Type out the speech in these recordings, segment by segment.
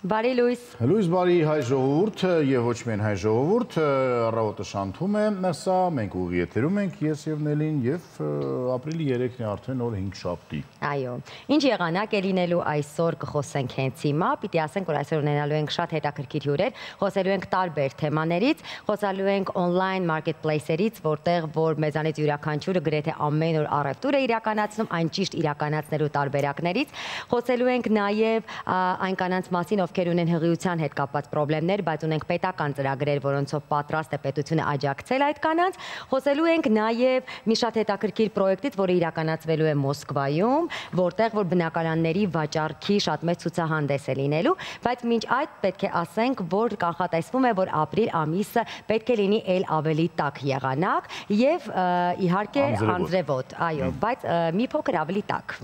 Բարի լույս։ Լույս բարի հայ ժողովուրդ եւ ոչ միայն հայ ժողովուրդ, առավոտը շանթում է սա, մենք ուղի եթերում ենք, ես եւ Նելին եւ ապրիլի 3-ն է արդեն օր 5 շաբթի։ Այո, ինչ եղանակ է լինելու այսօր կխոսենք հենց հիմա, պիտի ասենք, որ այսօր ունենալու ենք շատ հետաքրքիր հյուրեր, խոսելու ենք տարբեր թեմաներից, խոսալու ենք on-line marketplace-երից, որտեղ որ մեզանից յուրաքանչյուրը գրեթե ամեն օր առևտուր է իրականացնում, այն ճիշտ իրականացնելու տարբերակներից, խոսելու ենք նաեւ այն կանանց մասին, ովքեր ունեն հղիության հետ կապված խնդիրներ, բայց ունենք պետական ծրագրեր, որոնցով պատրաստ է պետությունը աջակցել այդ կանանց, խոսելու ենք նաեւ մի շատ հետաքրքիր պրոյեկտից, որը իրականացվելու է Մոսկվայում, որտեղ որ բնակարանների վաճառքի շատ մեծ ցուցահանդես է լինելու, բայց մինչ այդ պետք է ասենք, որ կանխատեսվում է, որ ապրիլ ամիսը պետք է լինի ել ավելի տաք եղանակ եւ իհարկե անձրևոտ, այո, բայց մի փոքր ավելի տաք։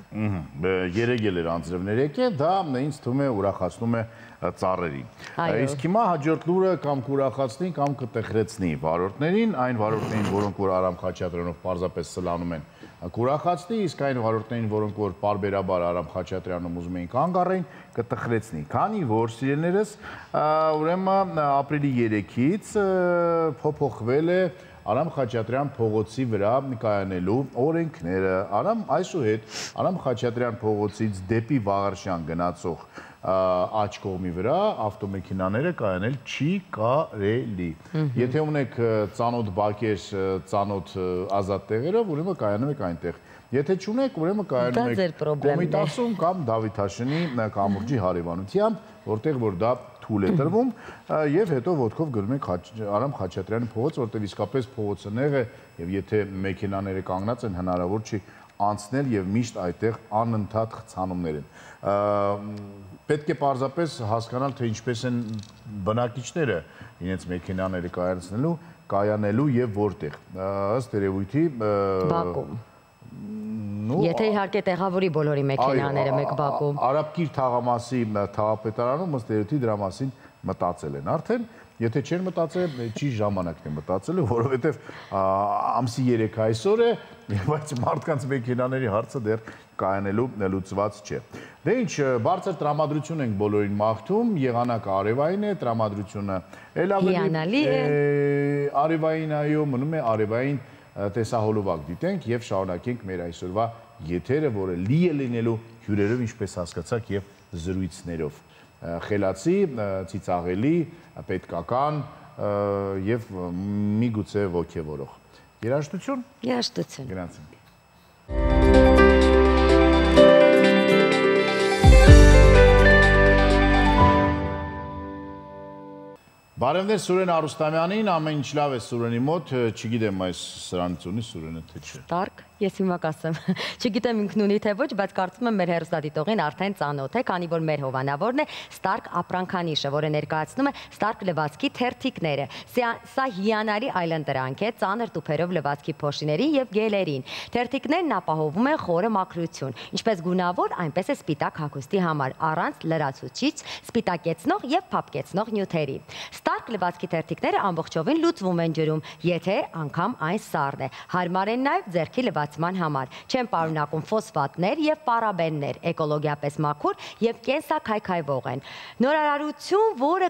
Երեգել էր անձրևներ եկել, դա ինձ թվում է ուրախացնում է ծառերին։ Իսկ հիմա հաջորդ լուրը կամ կուրախացնի կամ կտեղրեցնի վարորդներին, այն վարորդներին, որոնք որ Արամ Խաչատրյանով պարզապես սլանում են, կուրախացնի, իսկ այն վարորդներին, որոնք որ պարբերաբար Արամ Խաչատրյանում ուզում էին կանգ առեն, կտխրեցնի։ Քանի որ սիրելիներս, ուրեմն ապրիլի 3-ից փոփոխվել է Արամ Խաչատրյան փողոցի վրա կայանելու օրենքները։ Այսուհետ Արամ Խաչատրյան փողոցից դեպի Վաղարշյան գնացող աջ կողմի վրա ավտոմեքենաները կայանել չի կարելի։ Եթե ունեք ծանոթ բակեր, ծանոթ ազատ տեղերով, ուրեմն կայանում եք այնտեղ։ Եթե չունեք, ուրեմն կայանում եք Կոմիտասում կամ Դավիթաշնի կամուրջի հարևանությամբ, որտեղ որ դա թույլ է տրվում, եւ հետո ոտքով գնում եք Արամ Խաչատրյանի փողոց, որտեղ իսկապես փողոցը նեղ է, եւ եթե մեքենաները կանգնած են, հնարավոր չի անցնել եւ միշտ այդտեղ անընդհատ խցանումներ են։ Պետք է պարզապես հասկանալ, թե ինչպես են բնակիչները իրենց մեքենաները կայանելու եւ որտեղ։ Ըստ երևույթի Բաքում։ Եթե իհարկե տեղավորի բոլորի մեքենաները մեկ բակում։ Արաբկիր թաղամասի թաղապետարանում ըստ երևույթի դրա մասին մտածել են արդեն, եթե չեն մտածել, չի ժամանակն է մտածելու, որովհետև ամսի 3 այսօր է, բայց մարդկանց մեքենաների հարցը դեռ կայանելու լուծված չէ։ Դե ինչ, բարձր տրամադրություն ենք բոլորին մաղթում, եղանակը արևային է, տրամադրությունը էլ ավելի արևային, այո, մնում է արևային տեսահոլովակ դիտենք եւ շարունակենք մեր այսօրվա եթերը, որը լի է լինելու հյուրերով, ինչպես հասկացաք, եւ զրույցներով։ Խելացի, ծիծաղելի, պետքական եւ միգուցե ոգևորող։ Երաժշտություն։ Երաժշտություն։ Գնացինք։ Բարևներ Սուրեն Արուստամյանին, ամեն ինչ լավ է Սուրենի մոտ, չգիտեմ այս սրանից ունի Սուրենը թե չէ։ Ստարկ, ես հիմա կասեմ, չգիտեմ ինքն ունի թե ոչ, բայց կարծում եմ մեր հեռուստադիտողին արդեն ծանոթ է, քանի որ մեր հովանավորն է Ստարկ ապրանքանիշը, որը ներկայացնում է Ստարկ լվացքի թերթիկները։ Սա հիանալի այլընտրանք է ծանր տուփերով լվացքի փոշիներին եւ գելերին։ Թերթիկներն ապահովում են խորը մաքրություն, ինչպես գունավոր, այնպես է սպիտակ հագուստի համար, առանց լրացուցիչ, սպիտակեցնող եւ փափկեցնող նյութերի։ Ստարկ լվացքի թերթիկները ամբողջովին լուծվում են ջրում, եթե անգամ այն սառն է։ Հարմար են նաև ձեռքի լվացման համար։ Չեն պարունակում ֆոսֆատներ եւ պարաբեններ, էկոլոգիապես մաքուր եւ կենսաքայքայվող են։ Նորարարություն, որը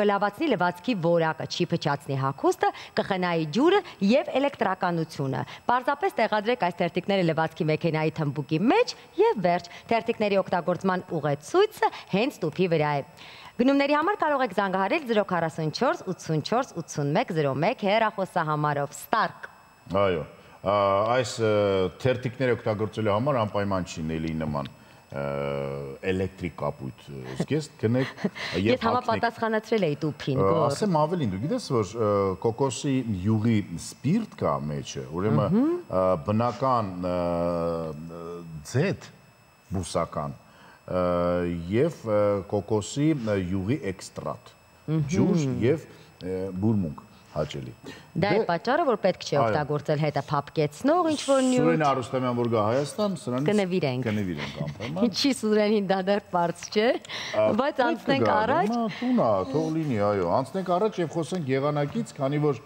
կլավացնի լվացքի որակը, չի փչացնի հագուստը, կխնայի ջուրը եւ էլեկտրականությունը։ Պարզապես տեղադրեք այս թերթիկները լվացքի մեքենայի թմբուկի մեջ եւ վերջ։ Թերթիկների օգտագործման ուղեցույցը հենց տուփի վրա է։ Գնումների համար կարող եք զանգահարել 044 84 81 01 հեռախոսահամարով Ստարկ։ Այո, այս թերթիկները օգտագործելու համար անպայման չի Նելի նման էլեկտրիկ կապույտ զգեստ գնեք եւ Ես համապատասխանացրել էի տուփին, գոր։ Ասեմ ավելին, դու գիտես որ կոկոսի յուղի սպիրտ կա մեջը, ուրեմն բնական ձեթ բուսական եւ կոկոսի յուղի էքստրատ, ջուր եւ բուրմունք հաճելի։ Դա է պատճառը, որ պետք չէ օգտագործել հետը փափկեցնող ինչ-որ նյութ։ Սուրեն Արուստամյան որ գա Հայաստան, սրանից կնվիրենք անպայման։ Ինչի Սուրենին դա դեռ բարձ չէ, բայց անցնենք առաջ։ Տունա, թող լինի, այո, անցնենք առաջ եւ խոսենք եղանակից, քանի որ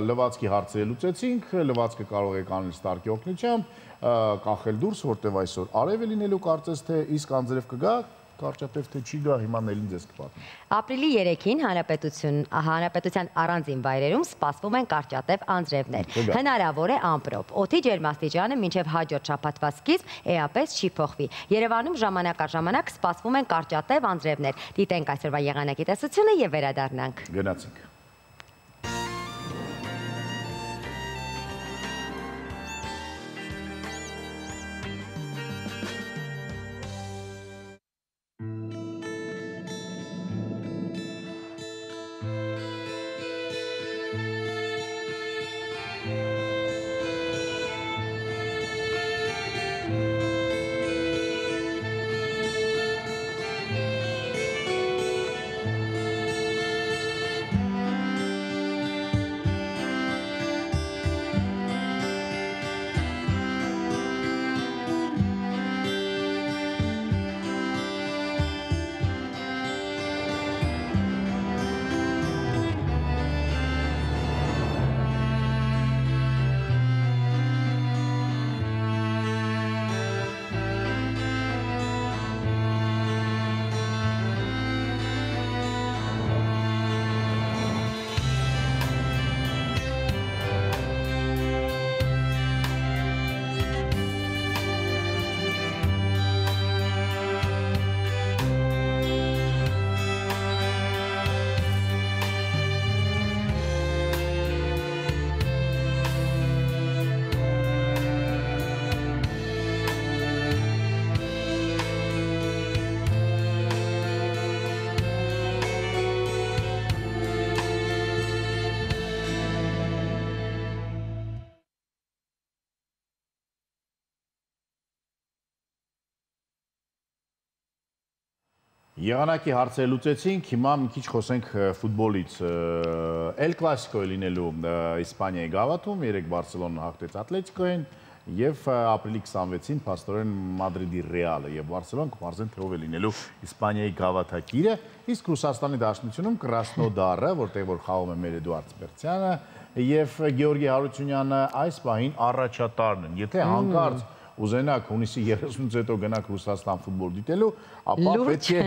լվացքի հարցերը լուծեցինք, լվացքը կարող եք անել Ստարկի օգնությամբ, կախել դուրս, որտեվ այսօր արև է լինելու կարծես թե իսկ անձրև կգա, կարճատև թե չի գա, հիմա Նելին ձեզ կպատմի։ Ապրիլի 3-ին հանրապետության առանձին վայրերում սպասվում են կարճատև անձրևներ։ Հնարավոր է ամպրոպ։ Օդի ջերմաստիճանը մինչև հաջորդ շաբաթվա սկիզբ էապես չի փոխվի։ Երևանում ժամանակ առ ժամանակ սպասվում են կարճատև անձրևներ։ Դիտենք այսօրվա եղանակի տեսությունը եւ վերադառնանք։ Գնացինք։ Եղանակի հարցեր լուծեցինք, հիմա մի քիչ խոսենք ֆուտբոլից։ El Clasico է լինելու Իսպանիայի գավաթում, 3 Բարսելոնը հաղթեց Ատլետիկոյին եւ ապրիլի 26-ին փաստորեն Մադրիդի Ռեալը եւ Բարսելոն կմարզեն թե ով է լինելու Իսպանիայի գավաթակիրը, իսկ Ռուսաստանի Դաշնությունում Կրասնոդարը, որտեղ որ խաղում է մեր Էդուարդ Սպերցյանը եւ Գեորգի Հարությունյանը այս պահին առաջատարն են։ Եթե հանկարծ ուզենաք հունիսի 30-ից հետո գնաք Ռուսաստան ֆուտբոլ դիտելու, ապա պետք է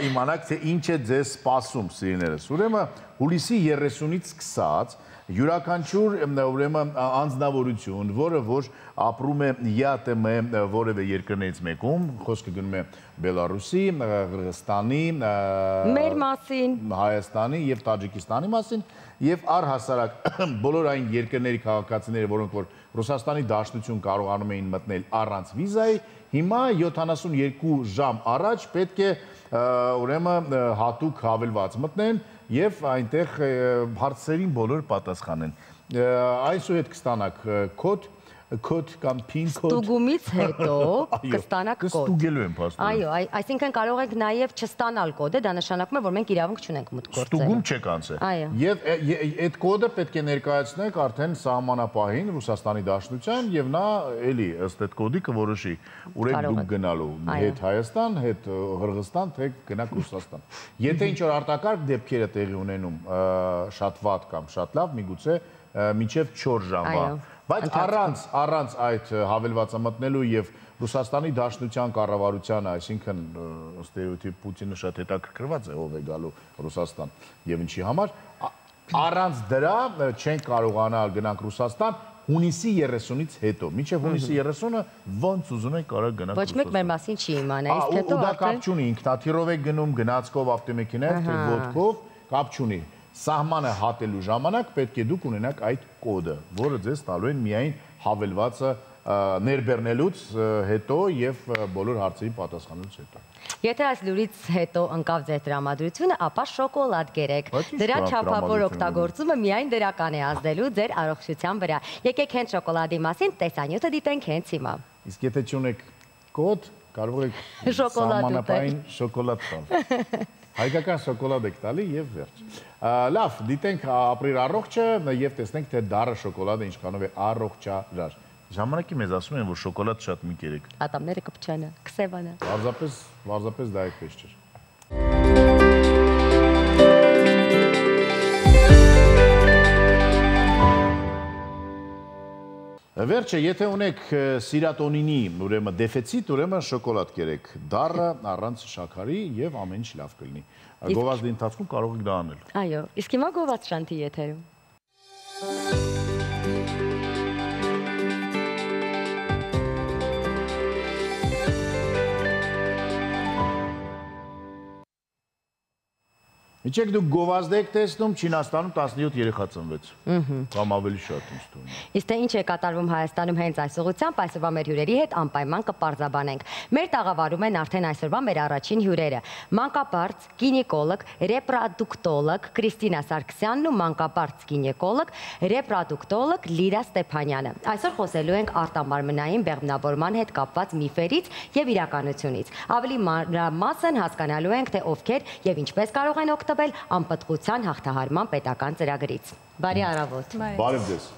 իմանաք, թե ինչ է ձեզ սպասում, սիրիներս։ Ուրեմն հուլիսի 30-ից սկսած յուրաքանչյուր ուրեմն անձնավորություն, որը որ ապրում է ԵԱՏՄ որևէ երկրներից մեկում, խոսքը գնում է Բելարուսի, Qırğızstani, մեր մասին, Հայաստանի եւ Տաջիկստանի մասին եւ առհասարակ բոլոր այն երկրների քաղաքացիները, որոնք որ Ռուսաստանի Դաշնություն կարողանում էին մտնել առանց վիզայի, հիմա 72 ժամ առաջ պետք է ուրեմն հատուկ հավելված մտնեն եւ այնտեղ հարցերին բոլոր պատասխանեն։ Այսուհետ կստանաք կոդ կամ PIN կոդ։ Ստուգումից հետո կստանաք կոդ։ Ստուգելու են փաստորեն։ Այո, այսինքն կարող եք նաև չստանալ կոդը, դա նշանակում է, որ մենք իրավունք չունենք մուտք գործելու։ Ստուգում չեք անցել։ Եվ այդ կոդը պետք է ներկայացնեք արդեն սահմանապահին Ռուսաստանի Դաշնության եւ նա էլի ըստ այդ կոդի կորոշի ուր եք դուք գնալու՝ հետ Հայաստան, հետ Qırğızstan, թե գնաք Ռուսաստան։ Եթե ինչ որ արտակարգ դեպքերը տեղի ունենում շատ վատ կամ շատ լավ, միգուցե մինչև 4 ժամվա։ Բայց առանց այդ հավելվածը մտնելու եւ Ռուսաստանի Դաշնության կառավարությանը, այսինքն ստերեոտիպ Պուտինը շատ հետաքրքրված է ով է գալու Ռուսաստան եւ ինչի համար, առանց դրա չեն կարողանալ գնանք Ռուսաստան հունիսի 30-ից հետո։ Մինչև հունիսի 30-ը ոնց ուզում եք կարող գնանք Ռուսաստան։ Ոչ մեկ մեր մասին չի իմանա, իսկ հետո դա կապ չունի, ինքնաթիռով եք գնում, գնացքով, ավտոմեքենայով, թե ոտքով, կապ չունի։ Սահմանը հատելու ժամանակ պետք է դուք ունենաք այդ կոդը, որը ձեզ տալու են միայն հավելվածը ներբեռնելուց հետո եւ բոլոր հարցերին պատասխանելուց հետո։ Եթե այս լուրից հետո ընկավ ձեր տրամադրությունը, ապա շոկոլադ կերեք։ Դրա չափավոր օգտագործումը միայն դրական է ազդելու ձեր առողջության վրա։ Եկեք հենց շոկոլադի մասին տեսանյութը դիտենք հենց հիմա։ Իսկ եթե չունեք կոդ, կարող եք սահմանապահին շոկոլադ տալ։ Հայկական շոկոլադ եք տալի եւ վերջ։ Լավ, դիտենք ապրիր առողջը եւ տեսնենք թե դառը շոկոլադը ինչքանով է առողջարար։ Ժամանակի մեզ ասում են, որ շոկոլադ շատ մի կերեք։ Ատամները կփչանա, կսևանա։ Պարզապես դա այդպես չէ։ Վերջը, եթե ունեք սիրատոնինի ուրեմն դեֆիցիտ, ուրեմն շոկոլադ կերեք, դառը առանց շաքարի եւ ամեն ինչ լավ կլինի։ Գովազդի ընթացքում կարող եք դա անել։ Այո, իսկ հիմա գովազդ շանթի եթերում։ Միջեք դուք գովազդ եք տեսնում, Չինաստանում 17 երեխա ծնվեց։ Կամ ավելի շատ ինձ թվում է։ Իսկ թե ինչ է կատարվում Հայաստանում հենց այս ուղղությամբ, այսօրվա մեր հյուրերի հետ անպայման կպարզաբանենք։ Մեր տաղավարում են արդեն այսօրվա մեր առաջին հյուրերը՝ մանկաբարձ, գինեկոլոգ, ռեպրոդուկտոլոգ Կրիստինա Սարգսյանն ու մանկաբարձ գինեկոլոգ, ռեպրոդուկտոլոգ Լիրա Ստեփանյանը։ Այսօր խոսելու ենք արտամարմնային բեղմնավորման հետ կապված միֆերից եւ իրականությունից։ Ավելի մանրամասն հասկանալու ենք, թե ովքեր եւ ինչպես կարող են օգտվել անպտղության հաղթահարման պետական ծրագրից։ Բարի առավոտ։ Բարև ձեզ։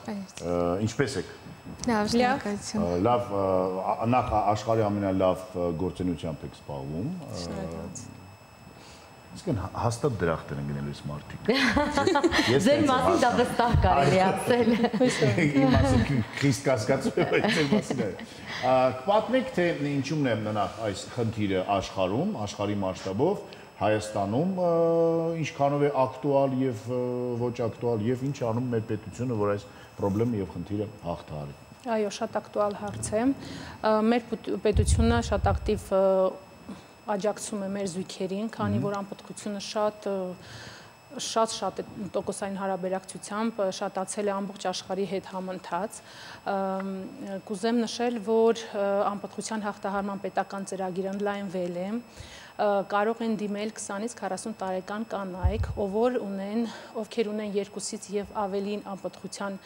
Ինչպե՞ս եք։ Լավ, շնորհակալություն։ Լավ, նախ աշխարհի ամենալավ գործունեությամբ եք զբաղվում։ Իսկ հաստատ դրախտեր են գնելու այս մարդիկ։ Ձեր մասին դա վստահ կարելի է ասել։ Իմ մասին խիստ կասկածում եմ այդ մասին։ Կպատմեք, թե ինչու՞մն է նախ այս խնդիրը աշխարհի մասշտաբով, Հայաստանում ինչքանով է ակտուալ եւ ոչ ակտուալ եւ ինչ անում մեր պետությունը, որ այս խնդրեմը եւ խնդիրը հաղթահարի։ Այո, շատ ակտուալ հարց է։ Մեր պետությունը շատ ակտիվ աջակցում է մեր զույգերին, քանի որ անպտղությունը շատ տոկոսային հարաբերակցությամբ շատացել է ամբողջ աշխարհի հետ համընթաց։ Կուզեմ նշել, որ անպտղության հաղթահարման պետական ծրագիրը ընդլայնվել է, կարող են դիմել 20-ից 40 տարեկան կանայք, ովքեր ունեն երկուսից եւ ավելի անպտղության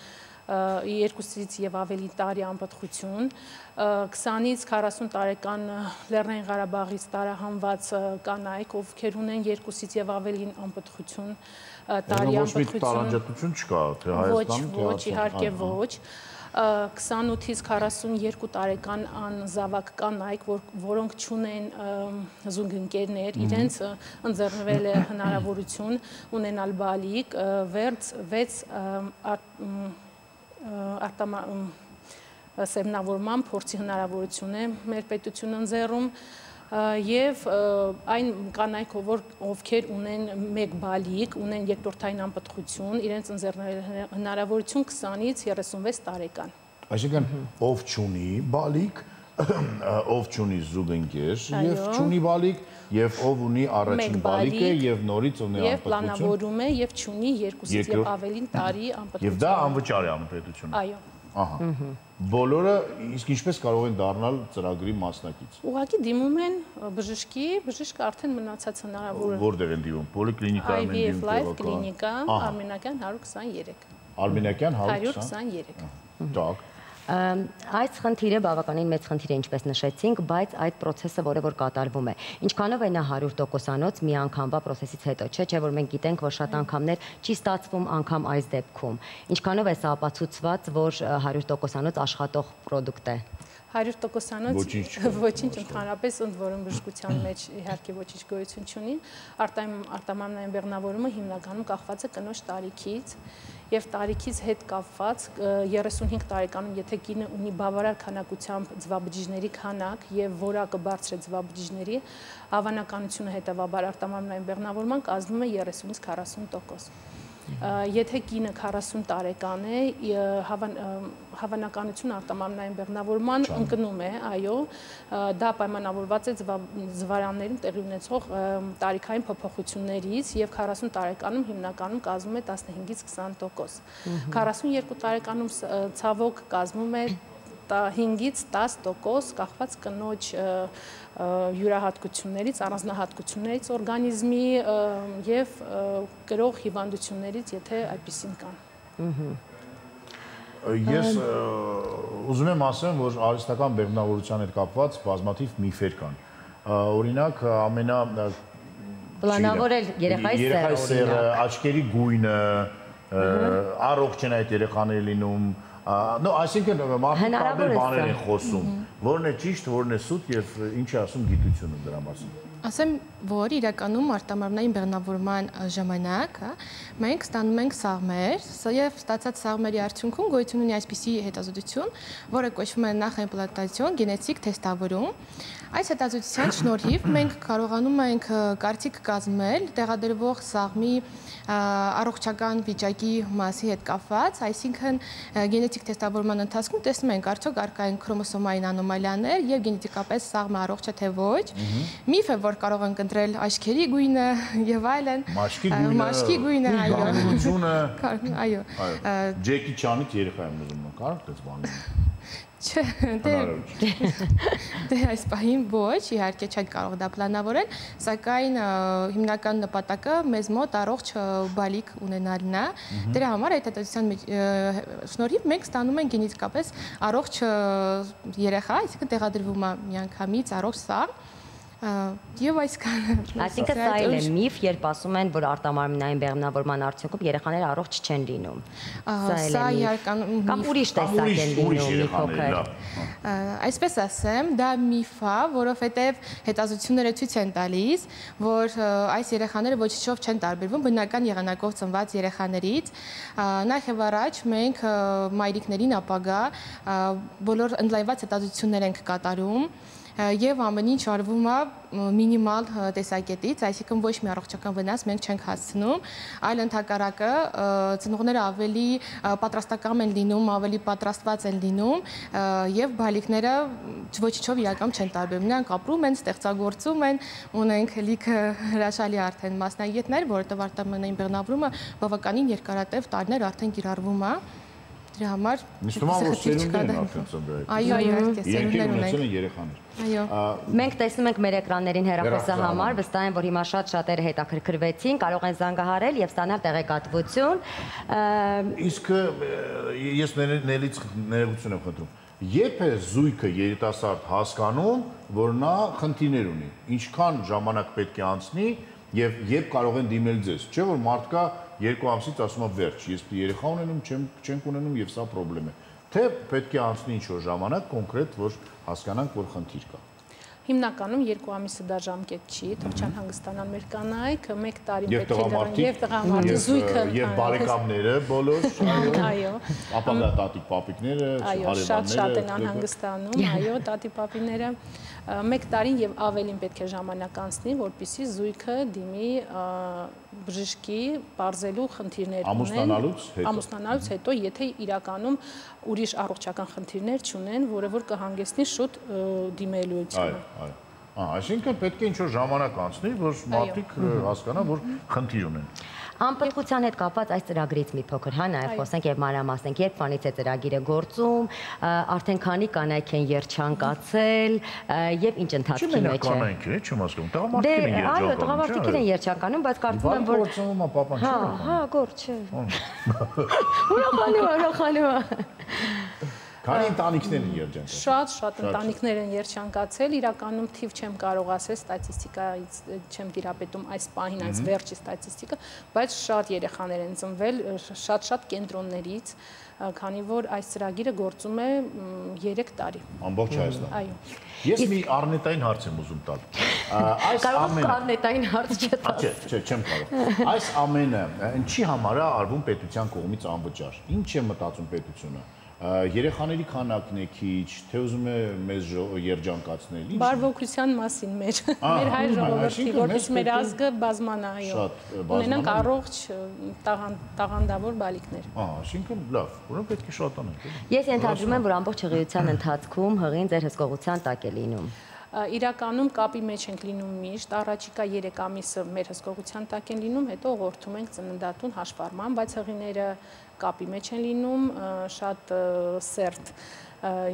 2-ից եւ ավելի տարի անպտղություն, 20-ից 40 տարեկան Լեռնային Ղարաբաղից տարահանված կանայք, ովքեր ունեն 2-ից եւ ավելի անպտղություն, տարի անպտղություն։ Ոչ մի տարանջատություն չկա, թե Հայաստանում, թե Ոչ, իհարկե ոչ։ 28-ից 42 տարեկան անզավակ կանայք, որոնք չունեն զուգընկերներ, իրենց ընձեռնվել է հնարավորություն ունենալ բալիկ, 6 սերմնավորման փորձի հնարավորություն է մեր պետությունը ընձեռում եւ այն կանայք, ովքեր ունեն 1 բալիկ, ունեն երկրորդային անպտղություն, իրենց ընձեռնել հնարավորություն 20-ից 36 տարեկան։ Այսինքն ով չունի բալիկ, ով չունի զուգընկեր եւ չունի բալիկ եւ ով ունի առաջին բալիկը եւ նորից ունի անպտղություն եւ պլանավորում է եւ չունի 2-ից եւ ավելին տարի անպտղություն։ Եվ դա անվճար է անում պետությունը։ Այո։ Ահա։ Բոլորը իսկ ինչպես կարող են դառնալ ծրագրի մասնակից։ Ուղղակի դիմում են բժշկը արդեն մնացած հնարավոր է։ Որտեղ են դիմում։ Պոլիկլինիկա են IVF Life կլինիկա, Արմենական 123։ Արմենական 123։ Так։ Այս խնդիրը բավականին մեծ խնդիր է, ինչպես նշեցինք, բայց այդ process-ը որը որ կատարվում է։ Ինչքանով է նա 100%-անոց միանգամվա process-ից հետո, չէ՞ որ մենք գիտենք, որ շատ անգամներ չի ստացվում անգամ այս դեպքում։ Ինչքանով է սա ապացուցված, որ 100%-անոց աշխատող product է։ 100%-անոց ոչինչ ընդհանրապես ընդ որում բժշկության մեջ իհարկե ոչինչ գոյություն չունի։ Արտամարմնային բեղմնավորումը հիմնականում կախված է կնոջ տարիքից եւ տարիքից հետ կապված 35 տարեկանում եթե կինը ունի բավարար քանակությամբ ձվաբջիջների քանակ եւ որակը բարձր է ձվաբջիջների, հավանականությունը հետեւաբար արտամարմնային բեղմնավորման կազմում է 30-ից 40%։ Եթե կինը 40 տարեկան է, հավանականությունը արտամարմնային բեղմնավորման ընկնում է, այո, դա պայմանավորված է ձվարաններում տեղի ունեցող տարիքային փոփոխություններից եւ 40 տարեկանում հիմնականում կազմում է 15-ից 20%։ 42 տարեկանում ցավոք կազմում է 5-ից 10% կախված կնոջ յուրահատկություններից, առանձնահատկություններից օրգանիզմի եւ կրող հիվանդություններից, եթե այդպիսին կան։ Ես ուզում եմ ասեմ, որ արհեստական բեղմնավորության հետ կապված բազմաթիվ միֆեր կան։ Օրինակ, պլանավորել երեխայի սերը, աչքերի գույնը, առողջ են այդ երեխաները լինում, այսինքն մարդիկ տարբեր բաներ են խոսում, որն է ճիշտ, որն է սուտ եւ ինչ է ասում գիտությունը դրա մասին։ Ասեմ, որ իրականում արտամարմնային բեղմնավորման ժամանակ մենք ստանում ենք սաղմեր, եւ ստացած սաղմերի արդյունքում գոյություն ունի այսպիսի հետազոտություն, որը կոչվում է նախաիմպլանտացիոն գենետիկ թեստավորում։ Այս հետազոտության շնորհիվ մենք կարողանում ենք կարծիք կազմել տեղադրվող սաղմի առողջական վիճակի մասի հետ կապված, այսինքն գենետիկ թեստավորման ընթացքում տեսնում ենք արդյոք առկա են քրոմոսոմային անոմալիաներ եւ գենետիկապես սաղմը առողջ է թե ոչ։ Միֆ է, որ կարող ենք ընտրել աչքերի գույնը եւ այլն։ Մաշկի գույնը, այո։ Ջեկի Չանից երեխա եմ ուզում, կարող դες բանը։ Չէ, դե այս պահին ոչ, իհարկե չեք կարող դա պլանավորել, սակայն հիմնական նպատակը մեզ մոտ առողջ բալիկ ունենալն է։ Դրա համար այդ հետազոտության շնորհիվ մենք ստանում ենք գենետիկապես առողջ երեխա, այսինքն տեղադրվում է միանգամից առողջ սաղմ։ Եվ այսքան։ Այսինքն սա էլ է միֆ, երբ ասում են, որ արտամարմնային բեղմնավորման արդյունքում երեխաները առողջ չեն լինում։ Սա իրականում կամ ուրիշ տեսակ են լինում մի փոքր։ Այսպես ասեմ, դա միֆ է, որովհետև հետազոտությունները ցույց են տալիս, որ այս երեխաները ոչինչով չեն տարբերվում բնական եղանակով ծնված երեխաներից։ Նախ եւ առաջ մենք մայրիկներին ապագա բոլոր ընդլայնված հետազոտություններ ենք կատարում եւ ամեն ինչ արվում է մինիմալ տեսակետից, այսինքն ոչ մի առողջական վնաս մենք չենք հասցնում, այլ ընդհակառակը ծնողները ավելի պատրաստական են լինում, ավելի պատրաստված են լինում եւ բալիկները ոչինչով իրական չեն տարբերվում, նրանք ապրում են, ստեղծագործում են, ունենք լիքը հրաշալի արդեն մասնագետներ, որովհետեւ արտամարմնային բեղմնավորումը բավականին երկարատև տարիներ արդեն կիրառվում է։ Դրա համար սերունդներ են արդեն ծնվել։ Այո, իհարկե, սերունդներ ունենք։ Երեխաներ։ Այո։ Մենք տեսնում ենք մեր էկրաններին հեռախոսի համար, վստահ եմ, որ հիմա շատ շատերը հետաքրքրվեցին, կարող են զանգահարել եւ ստանալ տեղեկատվություն։ Իսկ ես Նելից ներողություն եմ խնդրում։ Երբ է զույգը երիտասարդ հասկանում, որ նա խնդիրներ ունի, ինչքան ժամանակ պետք է անցնի եւ երբ կարող են դիմել ձեզ, չէ՞ որ մարդկա 2 ամսից ասում է վերջ, ես երեխա ունենում, չենք ունենում եւ սա խնդրեմ է։ Թե պետք է անցնի ինչ-որ ժամանակ կոնկրետ, որ հասկանանք, որ խնդիր կա։ Հիմնականում 2 ամիսը դա ժամկետ չի, թող չան հանգստանան մեր կանայք, 1 տարին պետք է դառնան եւ տղամարդիկ զույգը եւ բարեկամները բոլոր, այո, ապա տատիկ պապիկները, հարևանները, շատ են անհանգստանում, այո, տատի պապիները 1 տարին եւ ավելին պետք է ժամանակ անցնի, որպեսզի զույգը դիմի բժշկի բարձելու խնդիրներ ունեն, ամուսնանալուց հետո, եթե իրականում ուրիշ առողջական խնդիրներ չունեն, որը որ կհանգեցնի շուտ դիմելույթին։ Այսինքն պետք է ինչ-որ ժամանակ անցնի, որ մարդիկ հասկանան, որ խնդիր ունեն։ Անպտղության հետ կապված այս ծրագրից մի փոքր հա նաև խոսենք եւ մանրամասնենք, երբ բանից է ծրագիրը գործում, արդեն քանի կանայք են երջանկացել եւ ինչ ընթացքի մեջ է։ Կանայք է, չեմ հասկանում, տղամարդիկ են երջանկանում։ Այո, տղամարդիկներ են երջանկանում, բայց կարծում եմ, որ գործում է պապան չէ։ Հա, գործ չէ։ Ուրախանում։ Քանի ընտանիքներ են երջանկացել։ Շատ ընտանիքներ են երջանկացել, իրականում թիվ չեմ կարող ասել, ստատիստիկայից չեմ տիրապետում այս պահին, այս վերջի ստատիստիկը, բայց շատ երեխաներ են ծնվել շատ կենտրոններից, քանի որ այս ծրագիրը գործում է 3 տարի։ Ամբողջ Հայաստան։ Այո։ Ես մի առնետային հարց եմ ուզում տալ։ Կարող եք առնետային հարց չտալ։ Չէ, չեմ կարող։ Այս ամենը ինչի համար է արվում պետության կողմից անվճար։ Ինչ է մտածում պետությունը։ Երեխաների քանակն է քիչ, թե ուզում է մեզ երջանկացնել։ Բարվոքության մասին մեր հայ ժողովրդի, որպես մեր ազգը բազմանա, այո։ Ունենանք առողջ տաղանդավոր բալիկներ։ Այսինքն լավ, ուրեմն պետք է շատանանք։ Ես ենթադրում եմ, որ ամբողջ հղիության ընթացքում հղին ձեր հսկողության տակ է լինում։ Իրականում կապի մեջ ենք լինում միշտ, առաջիկա 3 ամիսը մեր հսկողության տակ են լինում, հետո ուղղորդում ենք ծննդատուն հաշվառման, բայց հղիները կապի մեջ են լինում, շատ սերտ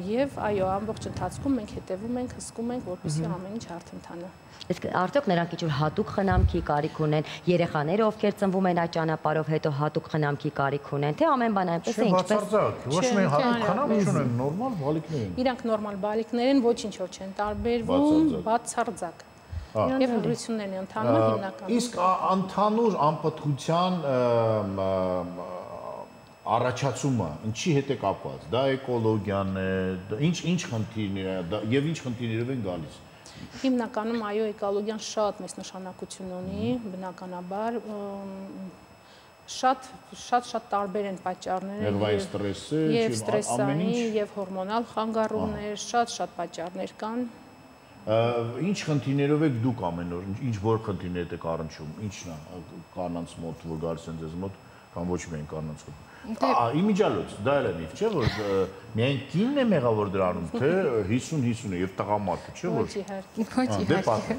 եւ այո, ամբողջ ընթացքում մենք հետևում ենք, հսկում ենք, որպեսզի ամեն ինչ հարթընթանա։ Իսկ արդյոք նրանք ինչ-որ հատուկ խնամքի կարիք ունեն, երեխաները ովքեր ծնվում են այդ ճանապարհով, հետո հատուկ խնամքի կարիք ունեն, թե ամեն բան այնպես է, ինչպես ոչ մի հատուկ խնամք չունեն, նորմալ բալիկներ են։ Իրանք նորմալ բալիկներ են, ոչինչով չեն տարբերվում, բացարձակ։ Եվ հղիություններն են ընդհանուր հիմնականում։ Իսկ ընդհանուր անպտղության առաջացումը ինչի հետ է կապված։ Դա էկոլոգիան է, ինչ խնդիրներ է, եւ ինչ խնդիրներով են գալիս։ Հիմնականում այո, էկոլոգիան շատ մեծ նշանակություն ունի, բնականաբար շատ տարբեր են պատճառները եւ ստրեսային եւ հորմոնալ խանգարումներ, շատ պատճառներ կան։ Ինչ խնդիրներով եք դուք ամեն օր, ինչ որ խնդիրներ եք առնչում, ինչն է կանանց մոտ, որ գալիս են ձեզ մոտ, կամ ոչ միայն կանանց մոտ։ Իմիջիալոց, դա էլ է միֆ, չէ՞ որ միայն կինն է մեղավոր դրանում, թե 50-50-ը եւ տղամարդը, չէ՞ որ։ Ոչ իհարկե։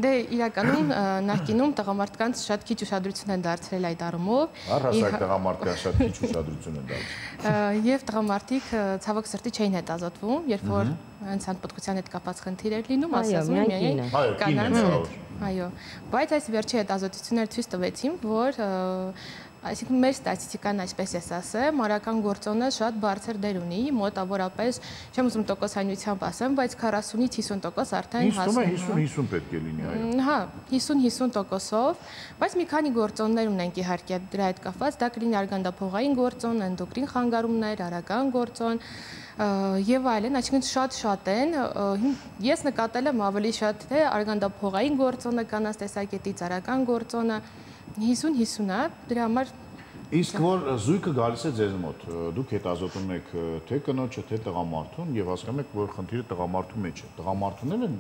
Դե իրականում նախկինում տղամարդկանց շատ քիչ ուշադրություն են դարձրել այդ առումով։ Առհասարակ տղամարդկանց շատ քիչ ուշադրություն են դարձրել։ Եվ տղամարդիկ ցավոք սրտի չէին հետազոտվում, երբ որ հենց անպտղության հետ կապված խնդիր էր լինում, ասում են միայն կանանց հետ։ Այո, բայց այս վերջի հետազոտությունները ցույց տվեցին, որ այսինքն մեր ստատիստիկան այսպես ես ասեմ, մարական գործոնը շատ բարձր դեր ունի, մոտավորապես, չեմ ուզում տոկոսայնությամբ ասեմ, բայց 40-ից 50% արդեն հասնում է։ 50-50 պետք է լինի, այո։ Հա, 50-50%-ով, բայց մի քանի գործոններ ունենք իհարկե դրա հետ կապված, դա կլինի արգանդափողային գործոն, էնդոկրին խանգարումներ, արական գործոն եւ այլն, այսինքն շատ են։ Ես նկատել եմ ավելի շատ թե արգանդափողային գործոնը կանանց տեսակետից, արական գործոնը 50-50-ը, դրա համար Իսկ որ զույգը գալիս է ձեզ մոտ, դուք հետազոտում եք թե կնոջը, թե տղամարդուն եւ հասկանում եք, որ խնդիրը տղամարդու մեջ է։ Տղամարդուն են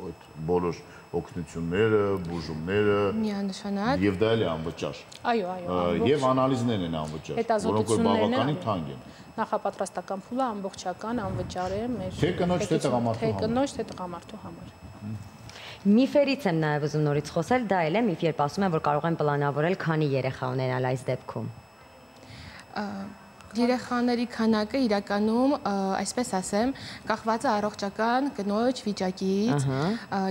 այդ բոլոր օգնությունները, բուժումները միանշանակ եւ դա էլ է անվճար։ Այո, Եվ անալիզներն են անվճար, որոնք որ բավականին թանկ են։ Նախապատրաստական փուլը ամբողջական անվճար է մեր թե կնոջ, թե տղամարդու համար։ Թե կնոջ, թե տղամարդու համար։ Միֆերից եմ նաև ուզում նորից խոսել, դա էլ է միֆ, երբ ասում են, որ կարող են պլանավորել քանի երեխա ունենալ այս դեպքում։ Երեխաների քանակը իրականում, այսպես ասեմ, կախված է առողջական կնոջ վիճակից։